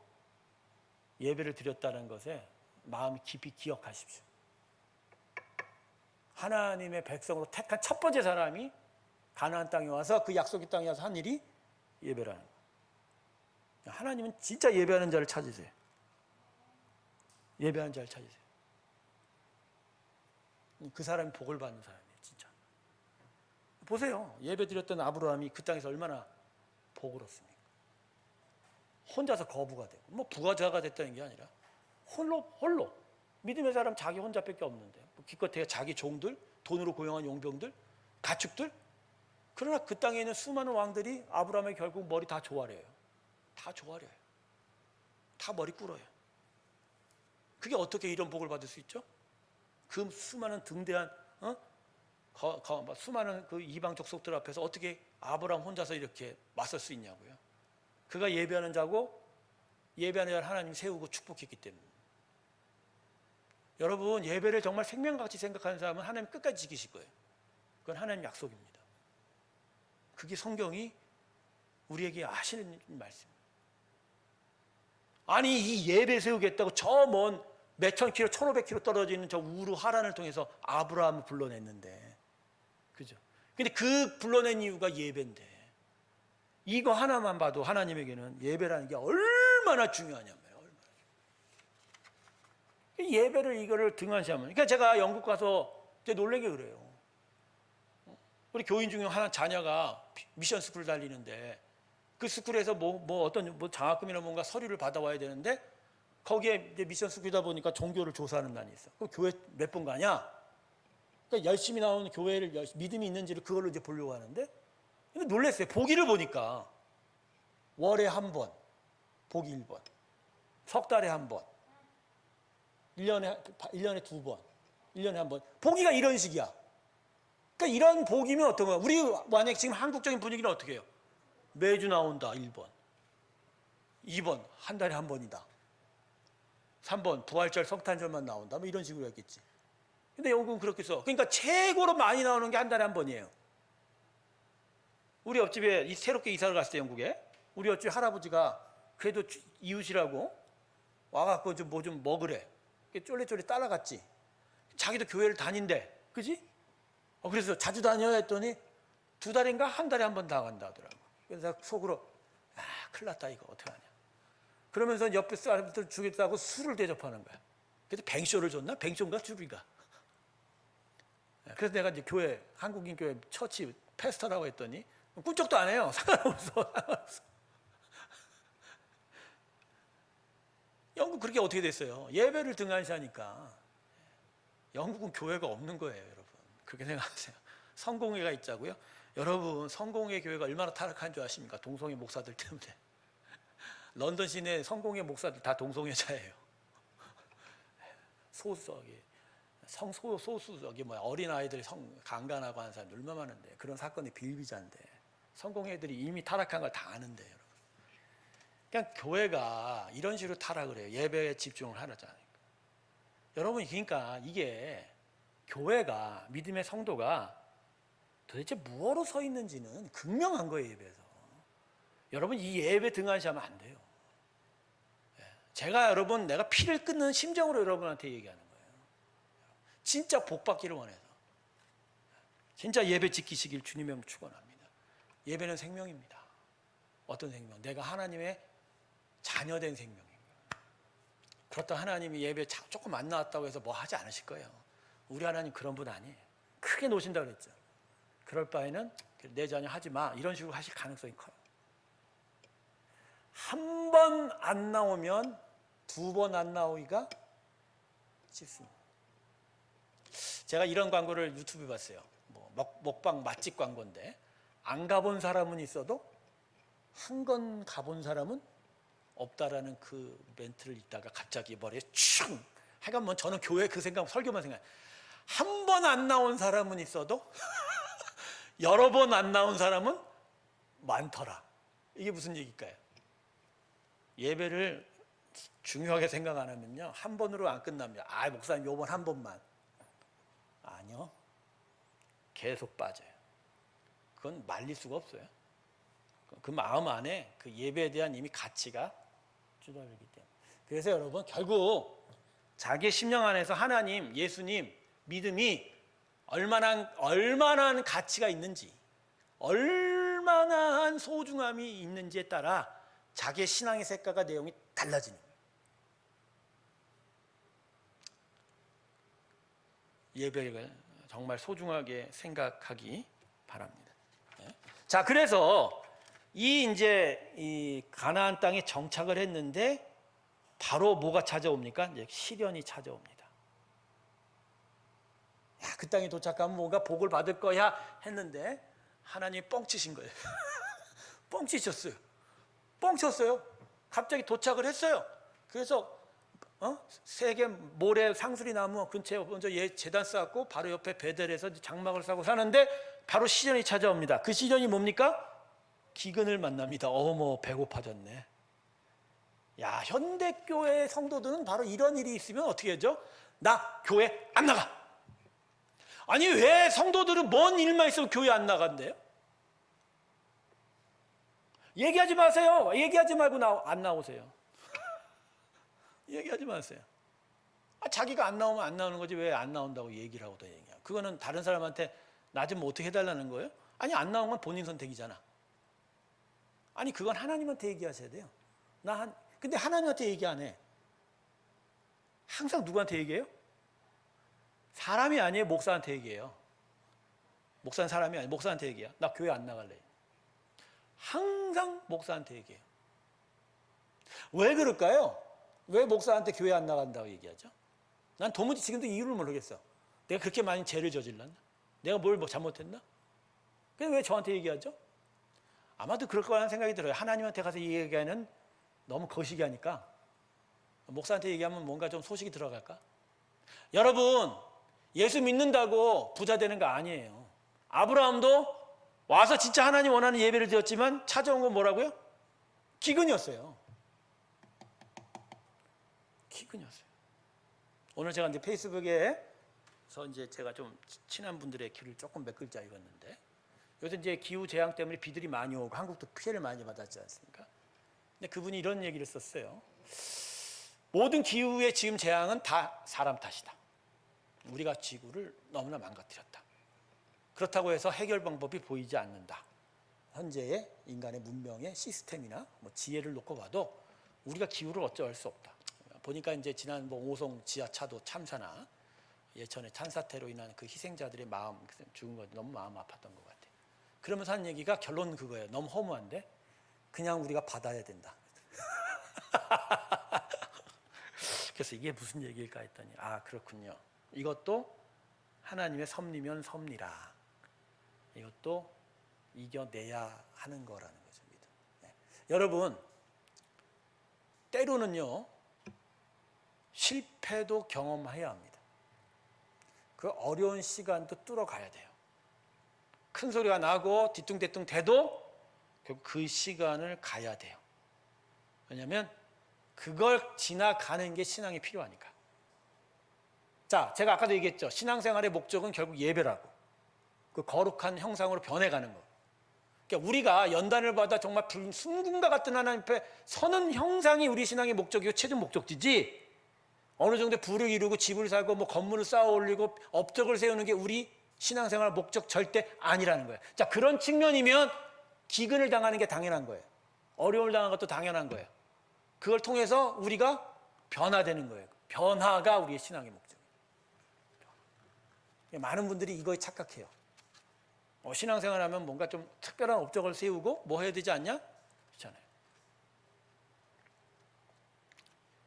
Speaker 1: 예배를 드렸다는 것에 마음이 깊이 기억하십시오. 하나님의 백성으로 택한 첫 번째 사람이 가나안 땅에 와서 그 약속의 땅에 와서 한 일이 예배라는 거예요. 하나님은 진짜 예배하는 자를 찾으세요. 예배하는 자를 찾으세요. 그 사람이 복을 받는 사람이에요. 진짜. 보세요. 예배 드렸던 아브라함이 그 땅에서 얼마나 복을 얻습니까? 혼자서 거부가 되고 뭐 부가자가 됐다는 게 아니라 홀로 믿음의 사람 자기 혼자밖에 없는데 기껏해야 자기 종들, 돈으로 고용한 용병들, 가축들. 그러나 그 땅에 있는 수많은 왕들이 아브라함의 결국 머리 다 조아려요. 다 조아려요. 다 머리 꿇어요. 그게 어떻게 이런 복을 받을 수 있죠? 그 수많은 등대한 수많은 그 이방 족속들 앞에서 어떻게 아브라함 혼자서 이렇게 맞설 수 있냐고요. 그가 예배하는 자고 예배하는 자를 하나님이 세우고 축복했기 때문에. 여러분 예배를 정말 생명같이 생각하는 사람은 하나님 끝까지 지키실 거예요. 그건 하나님 약속입니다. 그게 성경이 우리에게 하시는 말씀입니다. 아니 이 예배 세우겠다고 저 먼 몇천 킬로, 1500킬로 떨어져 있는 저 우르 하란을 통해서 아브라함을 불러냈는데, 그죠? 근데 그 불러낸 이유가 예배인데, 이거 하나만 봐도 하나님에게는 예배라는 게 얼마나 중요하냐면, 예배를 이거를 등한시하면, 그러니까 제가 영국 가서 놀란 게 그래요. 우리 교인 중에 하나 자녀가 미션 스쿨 달리는데 그 스쿨에서 어떤 장학금이나 뭔가 서류를 받아와야 되는데 거기에 이제 미션 스쿨이다 보니까 종교를 조사하는 난이 있어. 그럼 교회 몇 번 가냐? 그러니까 열심히 나오는 교회를 믿음이 있는지를 그걸로 이제 보려고 하는데, 근데 놀랐어요. 보기를 보니까 월에 한 번, 보기 1번, 석 달에 한 번, 1년에 두 번, 1년에 한 번. 보기가 이런 식이야. 그러니까 이런 보기면 어떤 거야? 우리 만약 지금 한국적인 분위기는 어떻게 해요? 매주 나온다, 1번. 2번, 한 달에 한 번이다. 3번, 부활절, 성탄절만 나온다. 뭐 이런 식으로 했겠지. 근데 영국은 그렇게 써. 그러니까 최고로 많이 나오는 게 한 달에 한 번이에요. 우리 옆집에 새롭게 이사를 갔을 때 영국에 우리 옆집 할아버지가 그래도 이웃이라고 와갖고 좀 뭐 좀 먹으래. 쫄래쫄래 따라갔지. 자기도 교회를 다닌대. 그지? 그래서 자주 다녀야 했더니 2달인가 한 달에 한 번 나간다 하더라고. 그래서 속으로 큰일 났다 이거 어떡하냐. 그러면서 옆에 사람들 주겠다고 술을 대접하는 거야. 그래서 뱅쇼를 줬나? 뱅쇼인가 주리가. 그래서 내가 이제 교회, 한국인 교회 처치 패스터라고 했더니 꿈쩍도 안 해요. 상관없어. 영국 그렇게 어떻게 됐어요? 예배를 등한시하니까. 영국은 교회가 없는 거예요, 여러분. 그렇게 생각하세요. 성공회가 있자고요? 여러분, 성공회 교회가 얼마나 타락한 줄 아십니까? 동성애 목사들 때문에. 런던 시내 성공회 목사들 다 동성애자예요. 어린 아이들이 강간하고 하는 사람들 얼마나 많은데, 그런 사건이 비일비재한데, 성공회들이 이미 타락한 걸 다 아는데, 여러분. 그냥 교회가 이런 식으로 타락을 해요. 예배에 집중을 하려잖아요. 여러분, 그러니까 이게 교회가, 믿음의 성도가 도대체 무엇으로 서 있는지는 극명한 거예요, 예배에서. 여러분, 이 예배 등한시하면 안 돼요. 제가 여러분, 내가 피를 끓는 심정으로 여러분한테 얘기하는 거예요. 진짜 복 받기를 원해서. 진짜 예배 지키시길 주님의 이름으로 축원합니다. 예배는 생명입니다. 어떤 생명? 내가 하나님의 자녀된 생명입니다. 그렇다 하나님이 예배 조금 안 나왔다고 해서 뭐 하지 않으실 거예요. 우리 하나님 그런 분 아니에요. 크게 놓으신다고 그랬죠. 그럴 바에는 내 자녀 하지 마. 이런 식으로 하실 가능성이 커요. 한 번 안 나오면 2번 안 나오기가 쉽습니다. 제가 이런 광고를 유튜브에 봤어요. 먹방 맛집 광고인데, 안 가본 사람은 있어도 한 번 가본 사람은 없다라는 그 멘트를 읽다가 갑자기 머리에 충! 하여간 뭐 저는 교회 그 생각, 설교만 생각해요. 한 번 안 나온 사람은 있어도 여러 번 안 나온 사람은 많더라. 이게 무슨 얘기일까요? 예배를 중요하게 생각 안 하면요, 한 번으로 안 끝납니다. 목사님 요번 한 번만. 아니요, 계속 빠져요. 그건 말릴 수가 없어요. 그 마음 안에 그 예배에 대한 이미 가치가 주저들기 때문에. 그래서 여러분 결국 자기 심령 안에서 하나님, 예수님 믿음이 얼마나 가치가 있는지, 얼마나 소중함이 있는지에 따라 자기의 신앙의 색깔과 내용이 달라지는 거예요. 예배를 정말 소중하게 생각하기 바랍니다. 자, 그래서 이 가나안 땅에 정착을 했는데 바로 뭐가 찾아옵니까? 이제 시련이 찾아옵니다. 야, 그 땅에 도착하면 뭔가 복을 받을 거야 했는데 하나님이 뻥치신 거예요. 뻥치셨어요. 뻥쳤어요. 갑자기 도착을 했어요. 그래서 세계 모래 상수리 나무 근처에 먼저 제단 쌓았고 바로 옆에 베델에서 장막을 쌓고 사는데 바로 시련이 찾아옵니다. 그 시련이 뭡니까? 기근을 만납니다. 어머, 배고파졌네. 야, 현대교회 성도들은 바로 이런 일이 있으면 어떻게 하죠? 나 교회 안 나가. 아니, 왜 성도들은 뭔 일만 있으면 교회 안 나간대요? 얘기하지 마세요. 얘기하지 말고 안 나오세요. 얘기하지 마세요. 자기가 안 나오면 안 나오는 거지 왜 안 나온다고 얘기를 하고 또 얘기해요. 그거는 다른 사람한테 나 좀 어떻게 해달라는 거예요? 아니, 안 나오면 본인 선택이잖아. 아니, 그건 하나님한테 얘기하셔야 돼요. 근데 하나님한테 얘기 안 해. 항상 누구한테 얘기해요? 사람이 아니에요. 목사한테 얘기해요. 목사는 사람이 아니에요. 목사한테 얘기해요. 나 교회 안 나갈래. 항상 목사한테 얘기해요. 왜 그럴까요? 왜 목사한테 교회 안 나간다고 얘기하죠? 난 도무지 지금도 이유를 모르겠어. 내가 그렇게 많이 죄를 저질렀나? 내가 뭘 잘못했나? 근데 왜 저한테 얘기하죠? 아마도 그럴 거라는 생각이 들어요. 하나님한테 가서 얘기하는 너무 거시기 하니까 목사한테 얘기하면 뭔가 좀 소식이 들어갈까? 여러분, 예수 믿는다고 부자 되는 거 아니에요. 아브라함도 와서 진짜 하나님 원하는 예배를 드렸지만 찾아온 건 뭐라고요? 기근이었어요. 기근이었어요. 오늘 제가 이제 페이스북에서 이제 제가 좀 친한 분들의 글을 조금 몇 글자 읽었는데, 요새 이제 기후 재앙 때문에 비들이 많이 오고 한국도 피해를 많이 받았지 않습니까? 근데 그분이 이런 얘기를 썼어요. 모든 기후의 지금 재앙은 다 사람 탓이다. 우리가 지구를 너무나 망가뜨렸다. 그렇다고 해서 해결 방법이 보이지 않는다. 현재의 인간의 문명의 시스템이나 지혜를 놓고 봐도 우리가 기후를 어찌할 수 없다. 보니까 이제 지난 오송 지하차도 참사나 예천의 찬사태로 인한 그 희생자들의 마음, 죽은 거 너무 마음 아팠던 것 같아요. 그러면서 한 얘기가 결론은 그거예요. 너무 허무한데 그냥 우리가 받아야 된다. 그래서 이게 무슨 얘기일까 했더니 그렇군요. 이것도 하나님의 섭리면 섭리라. 이것도 이겨내야 하는 거라는 거죠. 네. 여러분, 때로는요 실패도 경험해야 합니다. 그 어려운 시간도 뚫어가야 돼요. 큰 소리가 나고 뒤뚱대뚱 돼도 결국 그 시간을 가야 돼요. 왜냐하면 그걸 지나가는 게 신앙이 필요하니까. 자, 제가 아까도 얘기했죠. 신앙생활의 목적은 결국 예배라고. 그 거룩한 형상으로 변해가는 거. 그러니까 우리가 연단을 받아 정말 순금과 같은 하나님 앞에 서는 형상이 우리 신앙의 목적이고 최종 목적지지, 어느 정도 부를 이루고 집을 살고 건물을 쌓아 올리고 업적을 세우는 게 우리 신앙생활 목적 절대 아니라는 거예요. 자, 그런 측면이면 기근을 당하는 게 당연한 거예요. 어려움을 당하는 것도 당연한 거예요. 그걸 통해서 우리가 변화되는 거예요. 변화가 우리의 신앙의 목적이에요. 많은 분들이 이거에 착각해요. 신앙생활하면 뭔가 좀 특별한 업적을 세우고 뭐 해야 되지 않냐? 그렇잖아요.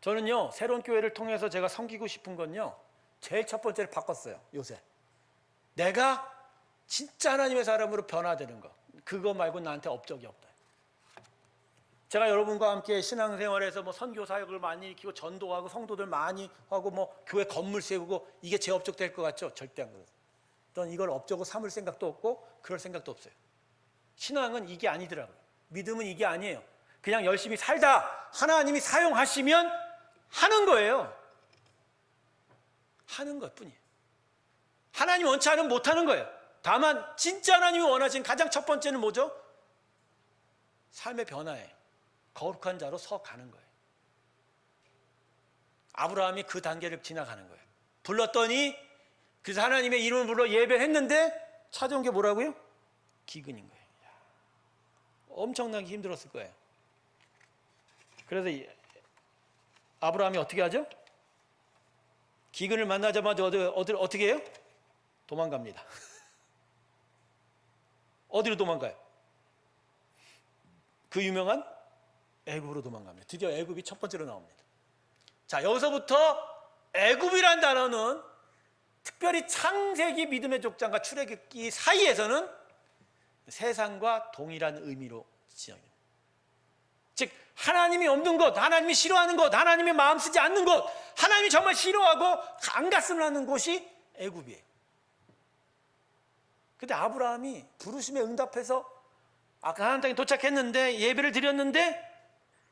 Speaker 1: 저는요, 새로운 교회를 통해서 제가 섬기고 싶은 건요, 제일 첫 번째로 바꿨어요. 요새 내가 진짜 하나님의 사람으로 변화되는 거, 그거 말고 나한테 업적이 없다. 제가 여러분과 함께 신앙생활에서 선교 사역을 많이 일으키고 전도하고 성도들 많이 하고 교회 건물 세우고 이게 제 업적 될 것 같죠? 절대 안 그래요. 저는 이걸 업적으로 삼을 생각도 없고 그럴 생각도 없어요. 신앙은 이게 아니더라고요. 믿음은 이게 아니에요. 그냥 열심히 살다 하나님이 사용하시면 하는 거예요. 하는 것뿐이에요. 하나님 원치 않으면 못하는 거예요. 다만 진짜 하나님이 원하시는 가장 첫 번째는 뭐죠? 삶의 변화에 거룩한 자로 서 가는 거예요. 아브라함이 그 단계를 지나가는 거예요. 불렀더니 그래서 하나님의 이름을 불러 예배했는데 찾아온 게 뭐라고요? 기근인 거예요. 엄청나게 힘들었을 거예요. 그래서 아브라함이 어떻게 하죠? 기근을 만나자마자 어떻게 해요? 도망갑니다. 어디로 도망가요? 그 유명한 애굽으로 도망갑니다. 드디어 애굽이 첫 번째로 나옵니다. 자, 여기서부터 애굽이란 단어는 특별히 창세기 믿음의 족장과 출애굽기 사이에서는 세상과 동일한 의미로 지정합니다. 즉 하나님이 없는 곳, 하나님이 싫어하는 곳, 하나님이 마음 쓰지 않는 곳, 하나님이 정말 싫어하고 안 갔으면 하는 곳이 애굽이에요. 근데 아브라함이 부르심에 응답해서 아까 하나님 땅에 도착했는데 예배를 드렸는데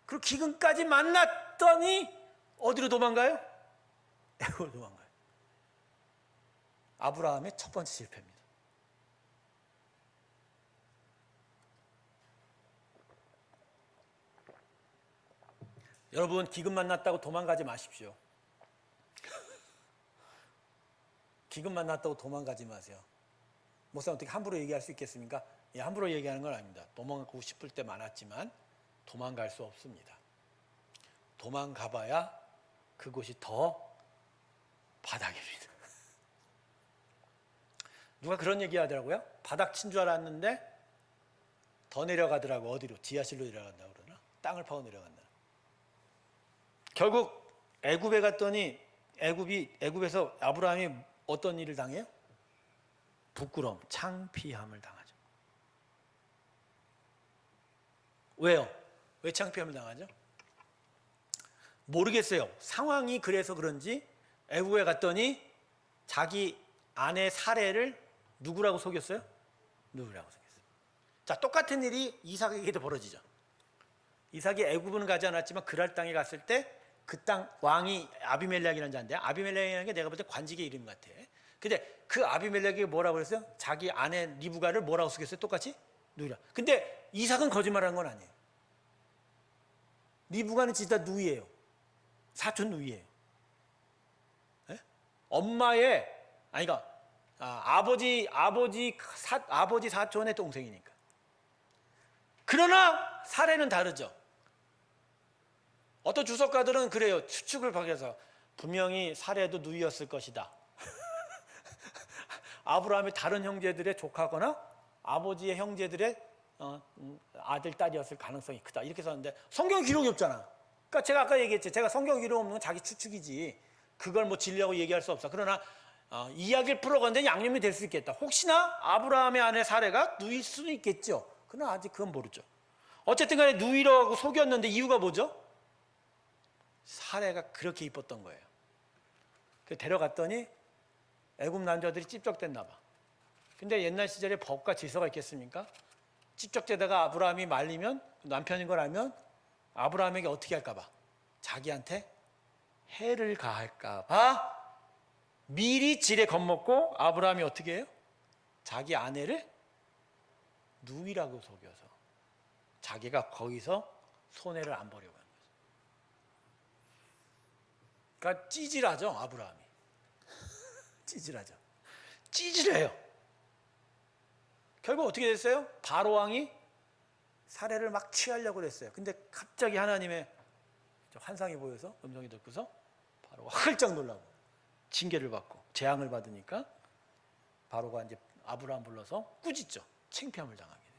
Speaker 1: 그리고 기근까지 만났더니 어디로 도망가요? 애굽으로 도망가요. 아브라함의 첫 번째 실패입니다. 여러분, 기근 만났다고 도망가지 마십시오. 기근 만났다고 도망가지 마세요. 목사님 어떻게 함부로 얘기할 수 있겠습니까? 예, 함부로 얘기하는 건 아닙니다. 도망가고 싶을 때 많았지만 도망갈 수 없습니다. 도망가봐야 그곳이 더 바닥입니다. 누가 그런 얘기 하더라고요. 바닥 친 줄 알았는데 더 내려가더라고. 어디로? 지하실로 내려간다고 그러나? 땅을 파고 내려간다. 결국 애굽에 갔더니 애굽에서 아브라함이 어떤 일을 당해요? 부끄러움, 창피함을 당하죠. 왜요? 왜 창피함을 당하죠? 모르겠어요. 상황이 그래서 그런지 애굽에 갔더니 자기 아내 사례를 누구라고 속였어요? 누구라고 속였어요? 자, 똑같은 일이 이삭에게도 벌어지죠. 이삭이 애굽은 가지 않았지만 그랄 땅에 갔을 때 그 땅 왕이 아비멜렉이라는 자인데, 아비멜렉이라는 게 내가 볼 때 관직의 이름 같아. 근데 그 아비멜렉이 뭐라고 그랬어요? 자기 아내 리브가를 뭐라고 속였어요? 똑같이? 누이라. 근데 이삭은 거짓말한 건 아니에요. 리브가는 진짜 누이예요. 사촌 누이예요. 네? 엄마의 그러니까 아버지 사촌의 동생이니까. 그러나 사례는 다르죠. 어떤 주석가들은 그래요. 추측을 밝혀서 분명히 사례도 누이였을 것이다. 아브라함의 다른 형제들의 조카거나 아버지의 형제들의 아들, 딸이었을 가능성이 크다. 이렇게 썼는데 성경 기록이 없잖아. 그러니까 제가 아까 얘기했죠. 제가 성경 기록 없는 건 자기 추측이지. 그걸 뭐 진리라고 얘기할 수 없어. 그러나 이야기를 풀어가는데 양념이 될 수 있겠다. 혹시나 아브라함의 아내 사례가 누일 수는 있겠죠. 그러나 아직 그건 모르죠. 어쨌든 간에 누이라고 속였는데 이유가 뭐죠? 사례가 그렇게 이뻤던 거예요. 데려갔더니 애굽 남자들이 찝적댔나 봐. 근데 옛날 시절에 법과 질서가 있겠습니까? 찝적대다가 아브라함이 말리면, 남편인 걸 알면 아브라함에게 어떻게 할까 봐, 자기한테 해를 가할까 봐 미리 지레 겁먹고 아브라함이 어떻게 해요? 자기 아내를 누이라고 속여서 자기가 거기서 손해를 안 보려고 하는 거죠. 그러니까 찌질하죠, 아브라함이. 찌질하죠. 찌질해요. 결국 어떻게 됐어요? 바로 왕이 사례를 막 취하려고 그랬어요. 근데 갑자기 하나님의 환상이 보여서, 음성이 듣고서 바로가 헐쩍 놀라고 징계를 받고 재앙을 받으니까 바로가 이제 아브라함 불러서 꾸짖죠. 창피함을 당하게 되죠.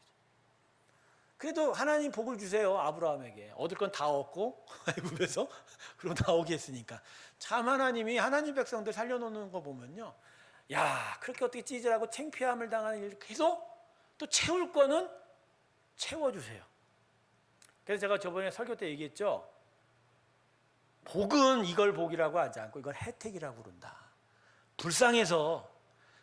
Speaker 1: 그래도 하나님 복을 주세요, 아브라함에게. 얻을 건 다 얻고 애굽에서 그리고 나오게 했으니까. 참 하나님이 하나님 백성들 살려놓는 거 보면요, 야, 그렇게 어떻게 찌질하고 창피함을 당하는 일 계속 또 채울 거는 채워주세요. 그래서 제가 저번에 설교 때 얘기했죠. 복은 이걸 복이라고 하지 않고 이걸 혜택이라고 그런다. 불쌍해서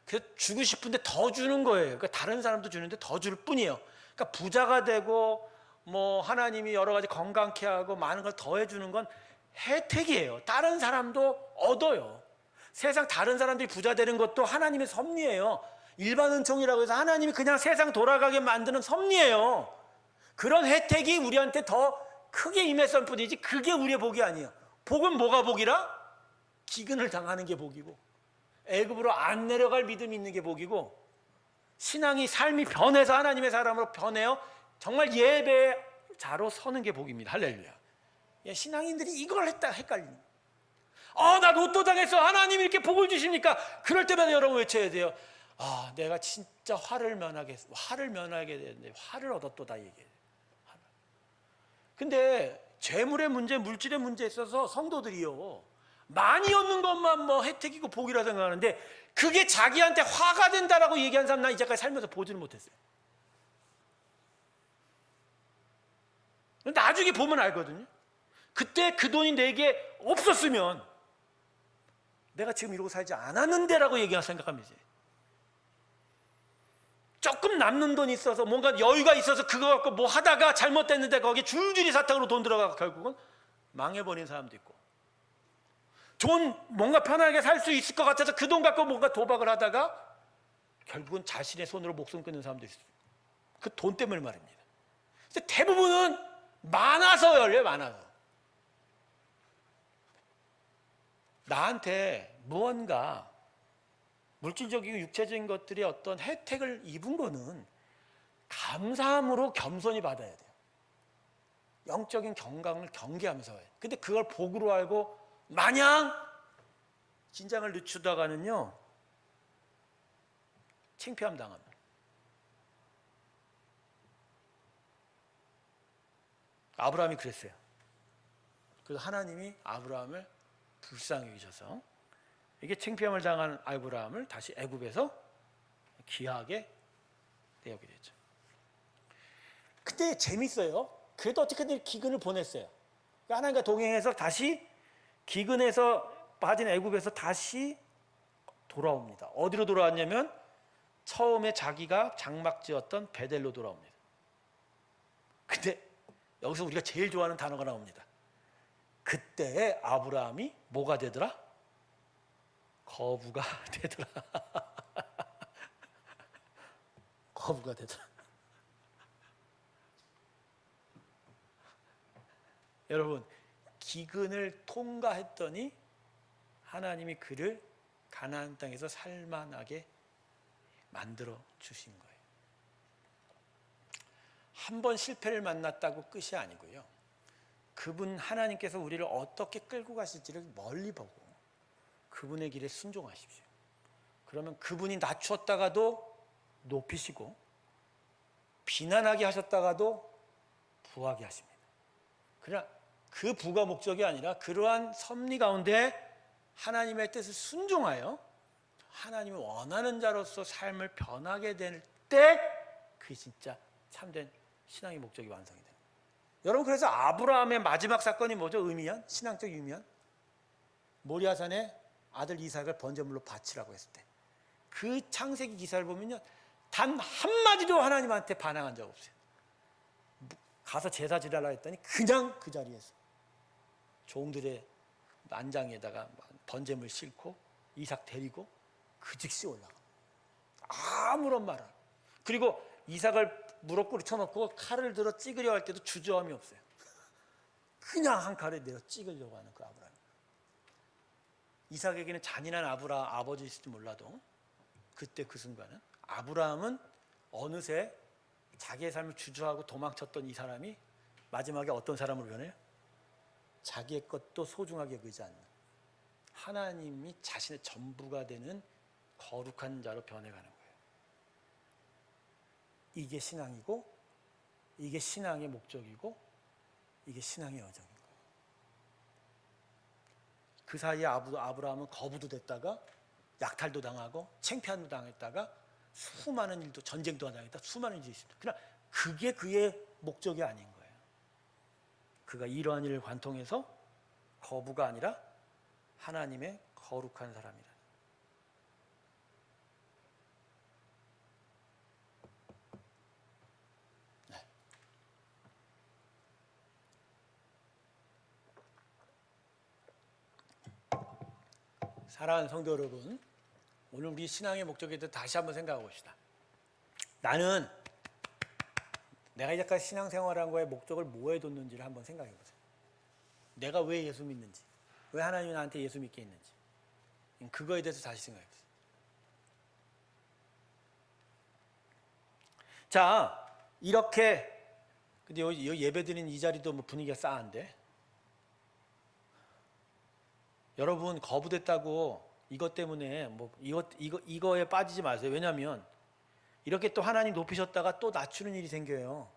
Speaker 1: 그래서 주고 싶은데 더 주는 거예요. 그러니까 다른 사람도 주는데 더 줄 뿐이에요. 그러니까 부자가 되고 뭐 하나님이 여러 가지 건강케 하고 많은 걸 더 해주는 건 혜택이에요. 다른 사람도 얻어요. 세상 다른 사람들이 부자 되는 것도 하나님의 섭리예요. 일반 은총이라고 해서 하나님이 그냥 세상 돌아가게 만드는 섭리예요. 그런 혜택이 우리한테 더 크게 임했을 뿐이지 그게 우리의 복이 아니에요. 복은 뭐가 복이라? 기근을 당하는 게 복이고 애굽으로 안 내려갈 믿음이 있는 게 복이고 신앙이 삶이 변해서 하나님의 사람으로 변해요. 정말 예배자로 서는 게 복입니다. 할렐루야. 신앙인들이 이걸 했다 헷갈리는. 나 로또 당했어. 하나님이 이렇게 복을 주십니까? 그럴 때마다 여러분 외쳐야 돼요. 내가 진짜 화를 면하게 되는데 화를 얻었도다 얘기해요. 근데 재물의 문제, 물질의 문제에 있어서 성도들이요 많이 얻는 것만 뭐 혜택이고 복이라 생각하는데 그게 자기한테 화가 된다라고 얘기한 사람 난 이제까지 살면서 보지는 못했어요. 나중에 보면 알거든요. 그때 그 돈이 내게 없었으면 내가 지금 이러고 살지 않았는데라고 생각합니다. 조금 남는 돈이 있어서 뭔가 여유가 있어서 그거 갖고 뭐 하다가 잘못됐는데 거기에 줄줄이 사탕으로 돈 들어가고 결국은 망해버린 사람도 있고 돈 뭔가 편하게 살 수 있을 것 같아서 그 돈 갖고 뭔가 도박을 하다가 결국은 자신의 손으로 목숨 끊는 사람도 있어요. 그 돈 때문에 말입니다. 근데 대부분은 많아서요. 많아서 나한테 무언가 물질적이고 육체적인 것들이 어떤 혜택을 입은 거는 감사함으로 겸손히 받아야 돼요. 영적인 건강을 경계하면서 해요. 근데 그걸 복으로 알고 마냥 긴장을 늦추다가는요 창피함 당합니다. 아브라함이 그랬어요. 그래서 하나님이 아브라함을 불쌍히 여기셔서 이게 창피함을 당한 아브라함을 다시 애굽에서 귀하게 내어오게 됐죠. 근데 재밌어요. 그래도 어떻게든 기근을 보냈어요. 하나님과 동행해서 다시 기근에서 빠진 애굽에서 다시 돌아옵니다. 어디로 돌아왔냐면 처음에 자기가 장막 지었던 베델로 돌아옵니다. 근데 여기서 우리가 제일 좋아하는 단어가 나옵니다. 그때 아브라함이 뭐가 되더라? 거부가 되더라. 거부가 되더라. 여러분, 기근을 통과했더니 하나님이 그를 가나안 땅에서 살만하게 만들어 주신 거예요. 한 번 실패를 만났다고 끝이 아니고요. 그분 하나님께서 우리를 어떻게 끌고 가실지를 멀리 보고 그분의 길에 순종하십시오. 그러면 그분이 낮추었다가도 높이시고 비난하게 하셨다가도 부하게 하십니다. 그러나 그 부가 목적이 아니라 그러한 섭리 가운데 하나님의 뜻을 순종하여 하나님이 원하는 자로서 삶을 변하게 될 때 그게 진짜 참된 신앙의 목적이 완성이 됩니다. 여러분, 그래서 아브라함의 마지막 사건이 뭐죠? 의미한 신앙적 유미한 모리아산에 아들 이삭을 번제물로 바치라고 했을 때 그 창세기 기사를 보면요 단 한마디도 하나님한테 반항한 적 없어요. 가서 제사 지내라 했더니 그냥 그 자리에서 종들의 난장에다가 번제물 싣고 이삭 데리고 그 즉시 올라가. 아무런 말 안 하고. 그리고 이삭을 무릎 꿇어 쳐놓고 칼을 들어 찍으려 할 때도 주저함이 없어요. 그냥 한 칼에 내려 찍으려고 하는 그 아브라함. 이삭에게는 잔인한 아버지일지 몰라도 그때 그 순간은 아브라함은 어느새 자기의 삶을 주저하고 도망쳤던 이 사람이 마지막에 어떤 사람으로 변해요? 자기의 것도 소중하게 여기지 않는 하나님이 자신의 전부가 되는 거룩한 자로 변해가는 거예요. 이게 신앙이고 이게 신앙의 목적이고 이게 신앙의 여정인 거예요. 그 사이에 아브라함은 거부도 됐다가 약탈도 당하고 창피함도 당했다가 수많은 일도 전쟁도 당했다 수많은 일이 있습니다. 그러나 그게 그의 목적이 아닌 거예요. 그가 이러한 일을 관통해서 거부가 아니라 하나님의 거룩한 사람이라. 네. 사랑하는 성도 여러분, 오늘 우리 신앙의 목적에 대해 다시 한번 생각해 봅시다. 나는 내가 이제까지 신앙생활한 거의 목적을 뭐에 뒀는지를 한번 생각해 보세요. 내가 왜 예수 믿는지, 왜 하나님이 나한테 예수 믿게 했는지, 그거에 대해서 다시 생각해 보세요. 자, 이렇게 근데 여기 예배드리는 이 자리도 뭐 분위기가 싸한데, 여러분 거부됐다고 이것 때문에 뭐 이거에 빠지지 마세요. 왜냐하면 이렇게 또 하나님 높이셨다가 또 낮추는 일이 생겨요.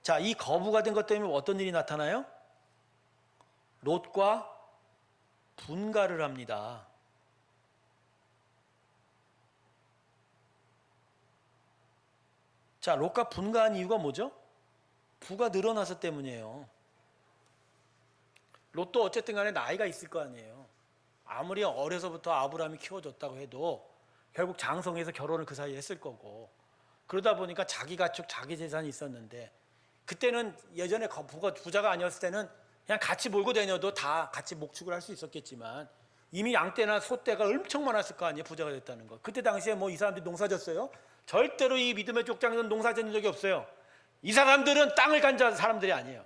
Speaker 1: 자, 이 거부가 된 것 때문에 어떤 일이 나타나요? 롯과 분가를 합니다. 자, 롯과 분가한 이유가 뭐죠? 부가 늘어나서 때문이에요. 롯도 어쨌든 간에 나이가 있을 거 아니에요. 아무리 어려서부터 아브라함이 키워줬다고 해도 결국 장성해서 결혼을 그 사이에 했을 거고, 그러다 보니까 자기 가축 자기 재산이 있었는데, 그때는 예전에 부자가 아니었을 때는 그냥 같이 몰고 다녀도 다 같이 목축을 할 수 있었겠지만 이미 양떼나 소떼가 엄청 많았을 거 아니에요. 부자가 됐다는 거. 그때 당시에 뭐 이 사람들이 농사 졌어요? 절대로 이 믿음의 족장에서는 농사 짓는 적이 없어요. 이 사람들은 땅을 간주하는 사람들이 아니에요.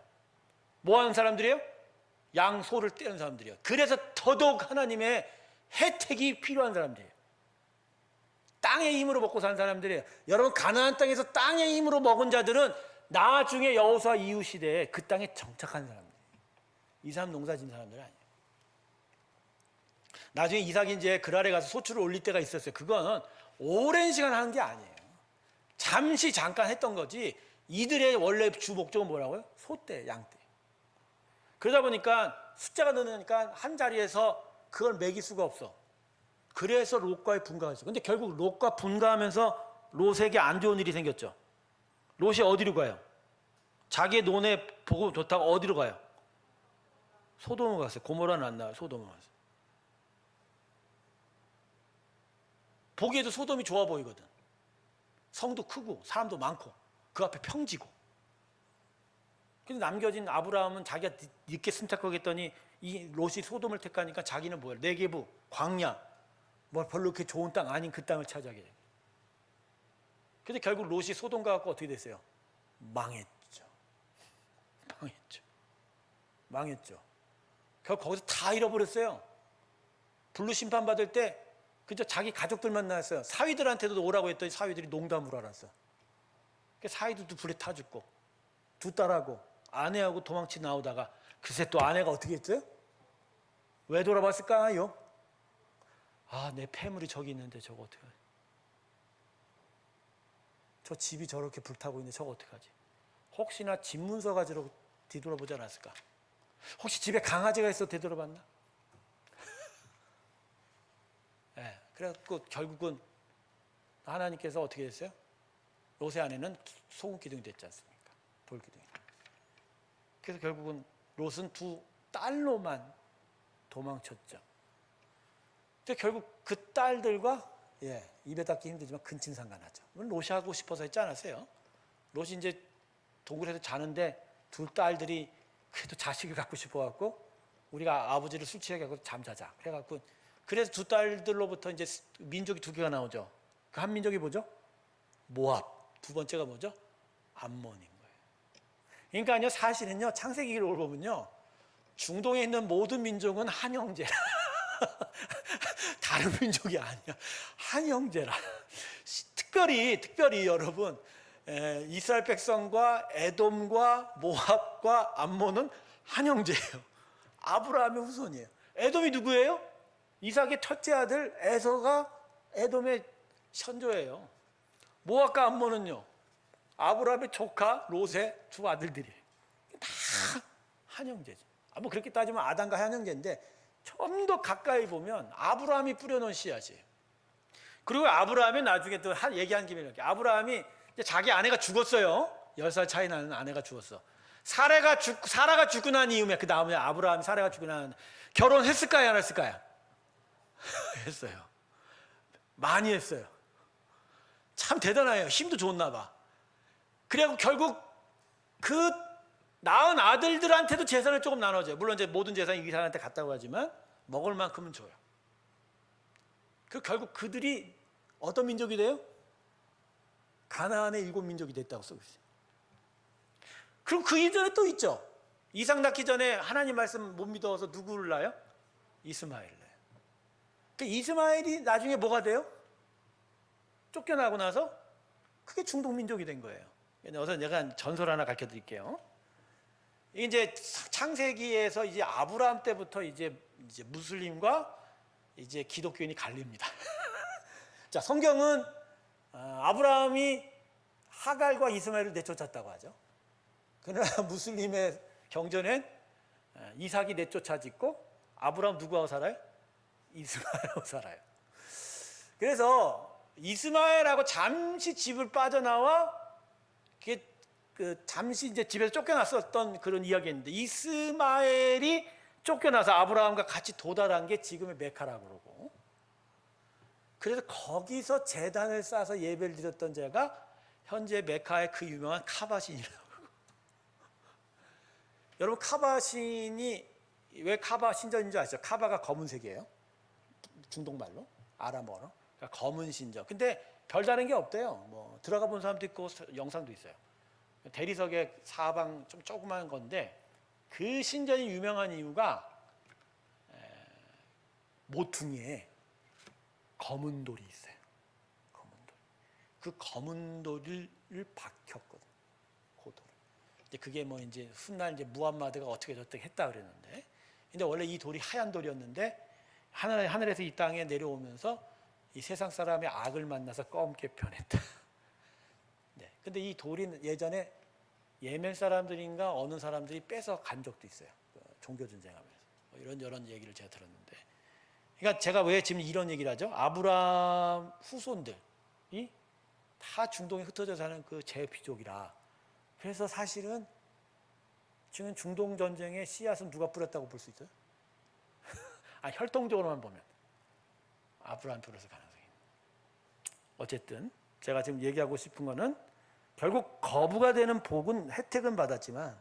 Speaker 1: 뭐 하는 사람들이에요? 양, 소를 떼는 사람들이에요. 그래서 더더욱 하나님의 혜택이 필요한 사람들이에요. 땅의 힘으로 먹고 사는 사람들이에요. 여러분, 가나안 땅에서 땅의 힘으로 먹은 자들은 나중에 여호수아 이후 시대에 그 땅에 정착한 사람들이에요. 이 사람 농사 짓는 사람들은 아니에요. 나중에 이삭이 이제 그랄에 가서 소출을 올릴 때가 있었어요. 그건 오랜 시간 하는 게 아니에요. 잠깐 했던 거지. 이들의 원래 주 목적은 뭐라고요? 소떼, 양떼. 그러다 보니까 숫자가 늘으니까 한 자리에서 그걸 매길 수가 없어. 그래서 롯과의 분가가 있어. 근데 결국 롯과 분가하면서 롯에게 안 좋은 일이 생겼죠. 롯이 어디로 가요? 자기의 논에 보고 좋다고 어디로 가요? 소돔으로 갔어요. 고모라는 안 나와요. 소돔으로 갔어요. 보기에도 소돔이 좋아 보이거든. 성도 크고 사람도 많고 그 앞에 평지고. 근데 남겨진 아브라함은 자기가 늦게 승착하겠더니 이 롯이 소돔을 택하니까 자기는 뭐예요? 네게부, 광야, 뭐 별로 그렇게 좋은 땅 아닌 그 땅을 차지하게 돼요. 근데 결국 롯이 소돔 가갖고 어떻게 됐어요? 망했죠. 망했죠. 결국 거기서 다 잃어버렸어요. 불로 심판받을 때 그저 자기 가족들만 나왔어요. 사위들한테도 오라고 했더니 사위들이 농담으로 알았어. 사위들도 불에 타 죽고 두 딸하고 아내하고 도망치 나오다가 글쎄 또 아내가 어떻게 했어요? 왜 돌아봤을까요? 아, 내 폐물이 저기 있는데 저거 어떡하지? 저 집이 저렇게 불타고 있는데 저거 어떡하지? 혹시나 집 문서 가지러 뒤돌아보지 않았을까? 혹시 집에 강아지가 있어 되돌아봤나? 네, 그래갖고 결국은 하나님께서 어떻게 했어요? 롯의 아내는 소금 기둥이 됐지 않습니까? 돌 기둥이. 그래서 결국은 롯은 두 딸로만 도망쳤죠. 근데 결국 그 딸들과 입에 닿기 힘들지만 근친상간하죠. 롯이 하고 싶어서 했지 않았어요? 롯이 이제 동굴에서 자는데 두 딸들이 그래도 자식을 갖고 싶어갖고 우리가 아버지를 술 취하게 하고 잠자자. 그래갖고 그래서 두 딸들로부터 이제 민족이 두 개가 나오죠. 그 한 민족이 뭐죠? 모압. 두 번째가 뭐죠? 암몬인 거예요. 그러니까요, 사실은요, 창세기를 보면요, 중동에 있는 모든 민족은 한 형제라. 다른 민족이 아니야. 한 형제라. 특별히 여러분, 이스라엘 백성과 에돔과 모압과 암몬은 한 형제예요. 아브라함의 후손이에요. 에돔이 누구예요? 이삭의 첫째 아들 에서가 에돔의 선조예요. 모압과 암몬은요, 아브라함의 조카 롯의 두 아들들이에요. 다 한 형제죠. 뭐 그렇게 따지면 아담과 한 형제인데 좀 더 가까이 보면 아브라함이 뿌려놓은 씨앗이에요. 그리고 아브라함이 나중에 또 얘기한 김에 이렇게 아브라함이 자기 아내가 죽었어요. 10살 차이 나는 아내가 죽었어. 사라가 죽고 난 이후에 그 다음에 아브라함이 사라가 죽고 난 결혼했을까요, 안 했을까요? 했어요. 많이 했어요. 참 대단해요. 힘도 좋나 봐. 그래갖고 결국 그 낳은 아들들한테도 재산을 조금 나눠줘요. 물론 이제 모든 재산이 이 사람한테 갔다고 하지만 먹을 만큼은 줘요. 그 결국 그들이 어떤 민족이 돼요? 가나안의 7민족이 됐다고 쓰고 있어요. 그럼 그 이전에 또 있죠. 이삭 낳기 전에 하나님 말씀 못 믿어서 누구를 낳아요? 이스마엘을 낳아요. 그 이스마엘이 나중에 뭐가 돼요? 쫓겨나고 나서 그게 중동 민족이 된 거예요. 그래서 내가 전설 하나 가르쳐 드릴게요. 이게 이제 창세기에서 이제 아브라함 때부터 이제 무슬림과 이제 기독교인이 갈립니다. 자, 성경은 아브라함이 하갈과 이스마엘을 내쫓았다고 하죠. 그러나 무슬림의 경전엔 이삭이 내쫓아 짓고 아브라함 누구하고 살아요? 이스마엘하고 살아요. 그래서 이스마엘하고 잠시 집을 빠져나와 잠시 이제 집에서 쫓겨났었던 그런 이야기인데, 이스마엘이 쫓겨나서 아브라함과 같이 도달한 게 지금의 메카라고 그러고, 그래서 거기서 제단을 쌓아서 예배를 드렸던 자가 현재 메카의 그 유명한 카바신이라고. 여러분, 카바신이 왜 카바 신전인 줄 아시죠? 카바가 검은색이에요. 중동말로, 아람어로. 그러니까 검은 신전. 근데 별다른 게 없대요. 뭐 들어가 본 사람도 있고 영상도 있어요. 대리석의 사방 좀 조그만 건데, 그 신전이 유명한 이유가 모퉁이에 검은 돌이 있어요. 검은 돌. 그 검은 돌을 박혔거든. 그 돌을. 이제 그게 뭐 이제 훗날 이제 무함마드가 어떻게 저떻게 했다 그랬는데, 근데 원래 이 돌이 하얀 돌이었는데 하늘에서 이 땅에 내려오면서 이 세상 사람의 악을 만나서 검게 변했다. 네. 근데 이 돌이 예전에 예멘 사람들인가 어느 사람들이 뺏어 간 적도 있어요. 종교 전쟁하면서. 이런 얘기를 제가 들었는데. 그러니까 제가 왜 지금 이런 얘기를 하죠? 아브라함 후손들이 다 중동에 흩어져 사는 그 제피족이라. 그래서 사실은 지금 중동 전쟁의 씨앗은 누가 뿌렸다고 볼 수 있어요? 혈통적으로만 보면 아브라함 뿌려서 가능성이. 어쨌든 제가 지금 얘기하고 싶은 거는, 결국 거부가 되는 복은 혜택은 받았지만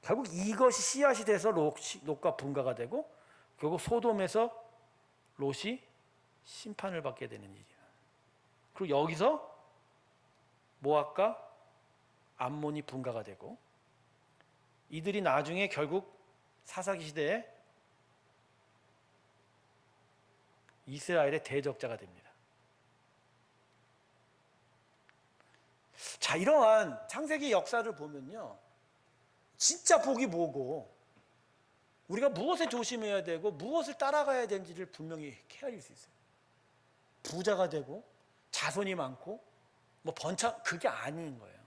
Speaker 1: 결국 이것이 씨앗이 돼서 롯과 분가가 되고, 결국 소돔에서 롯이 심판을 받게 되는 일이에요. 그리고 여기서 모압과 암몬이 분가가 되고, 이들이 나중에 결국 사사기 시대에 이스라엘의 대적자가 됩니다. 자, 이러한 창세기 역사를 보면요, 진짜 복이 뭐고 우리가 무엇에 조심해야 되고 무엇을 따라가야 되는지를 분명히 헤아릴 수 있어요. 부자가 되고 자손이 많고 뭐 그게 아닌 거예요.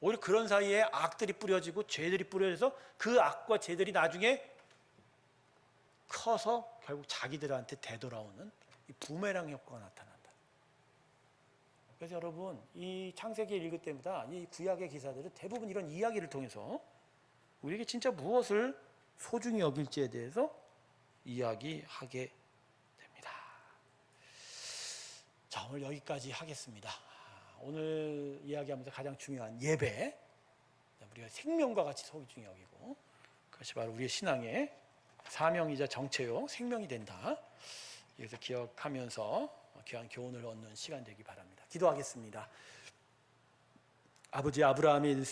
Speaker 1: 오히려 그런 사이에 악들이 뿌려지고 죄들이 뿌려져서 그 악과 죄들이 나중에 커서 결국 자기들한테 되돌아오는 이 부메랑 효과가 나타난다. 그래서 여러분, 이 창세기 읽을 때마다 이 구약의 기사들은 대부분 이런 이야기를 통해서 우리에게 진짜 무엇을 소중히 여길지에 대해서 이야기하게 됩니다. 자, 오늘 여기까지 하겠습니다. 오늘 이야기하면서 가장 중요한 예배, 우리가 생명과 같이 소중히 여기고, 그것이 바로 우리의 신앙의 사명이자 정체요 생명이 된다. 여기서 기억하면서 귀한 교훈을 얻는 시간 되기 바랍니다. 기도하겠습니다. 아버지, 아브라함이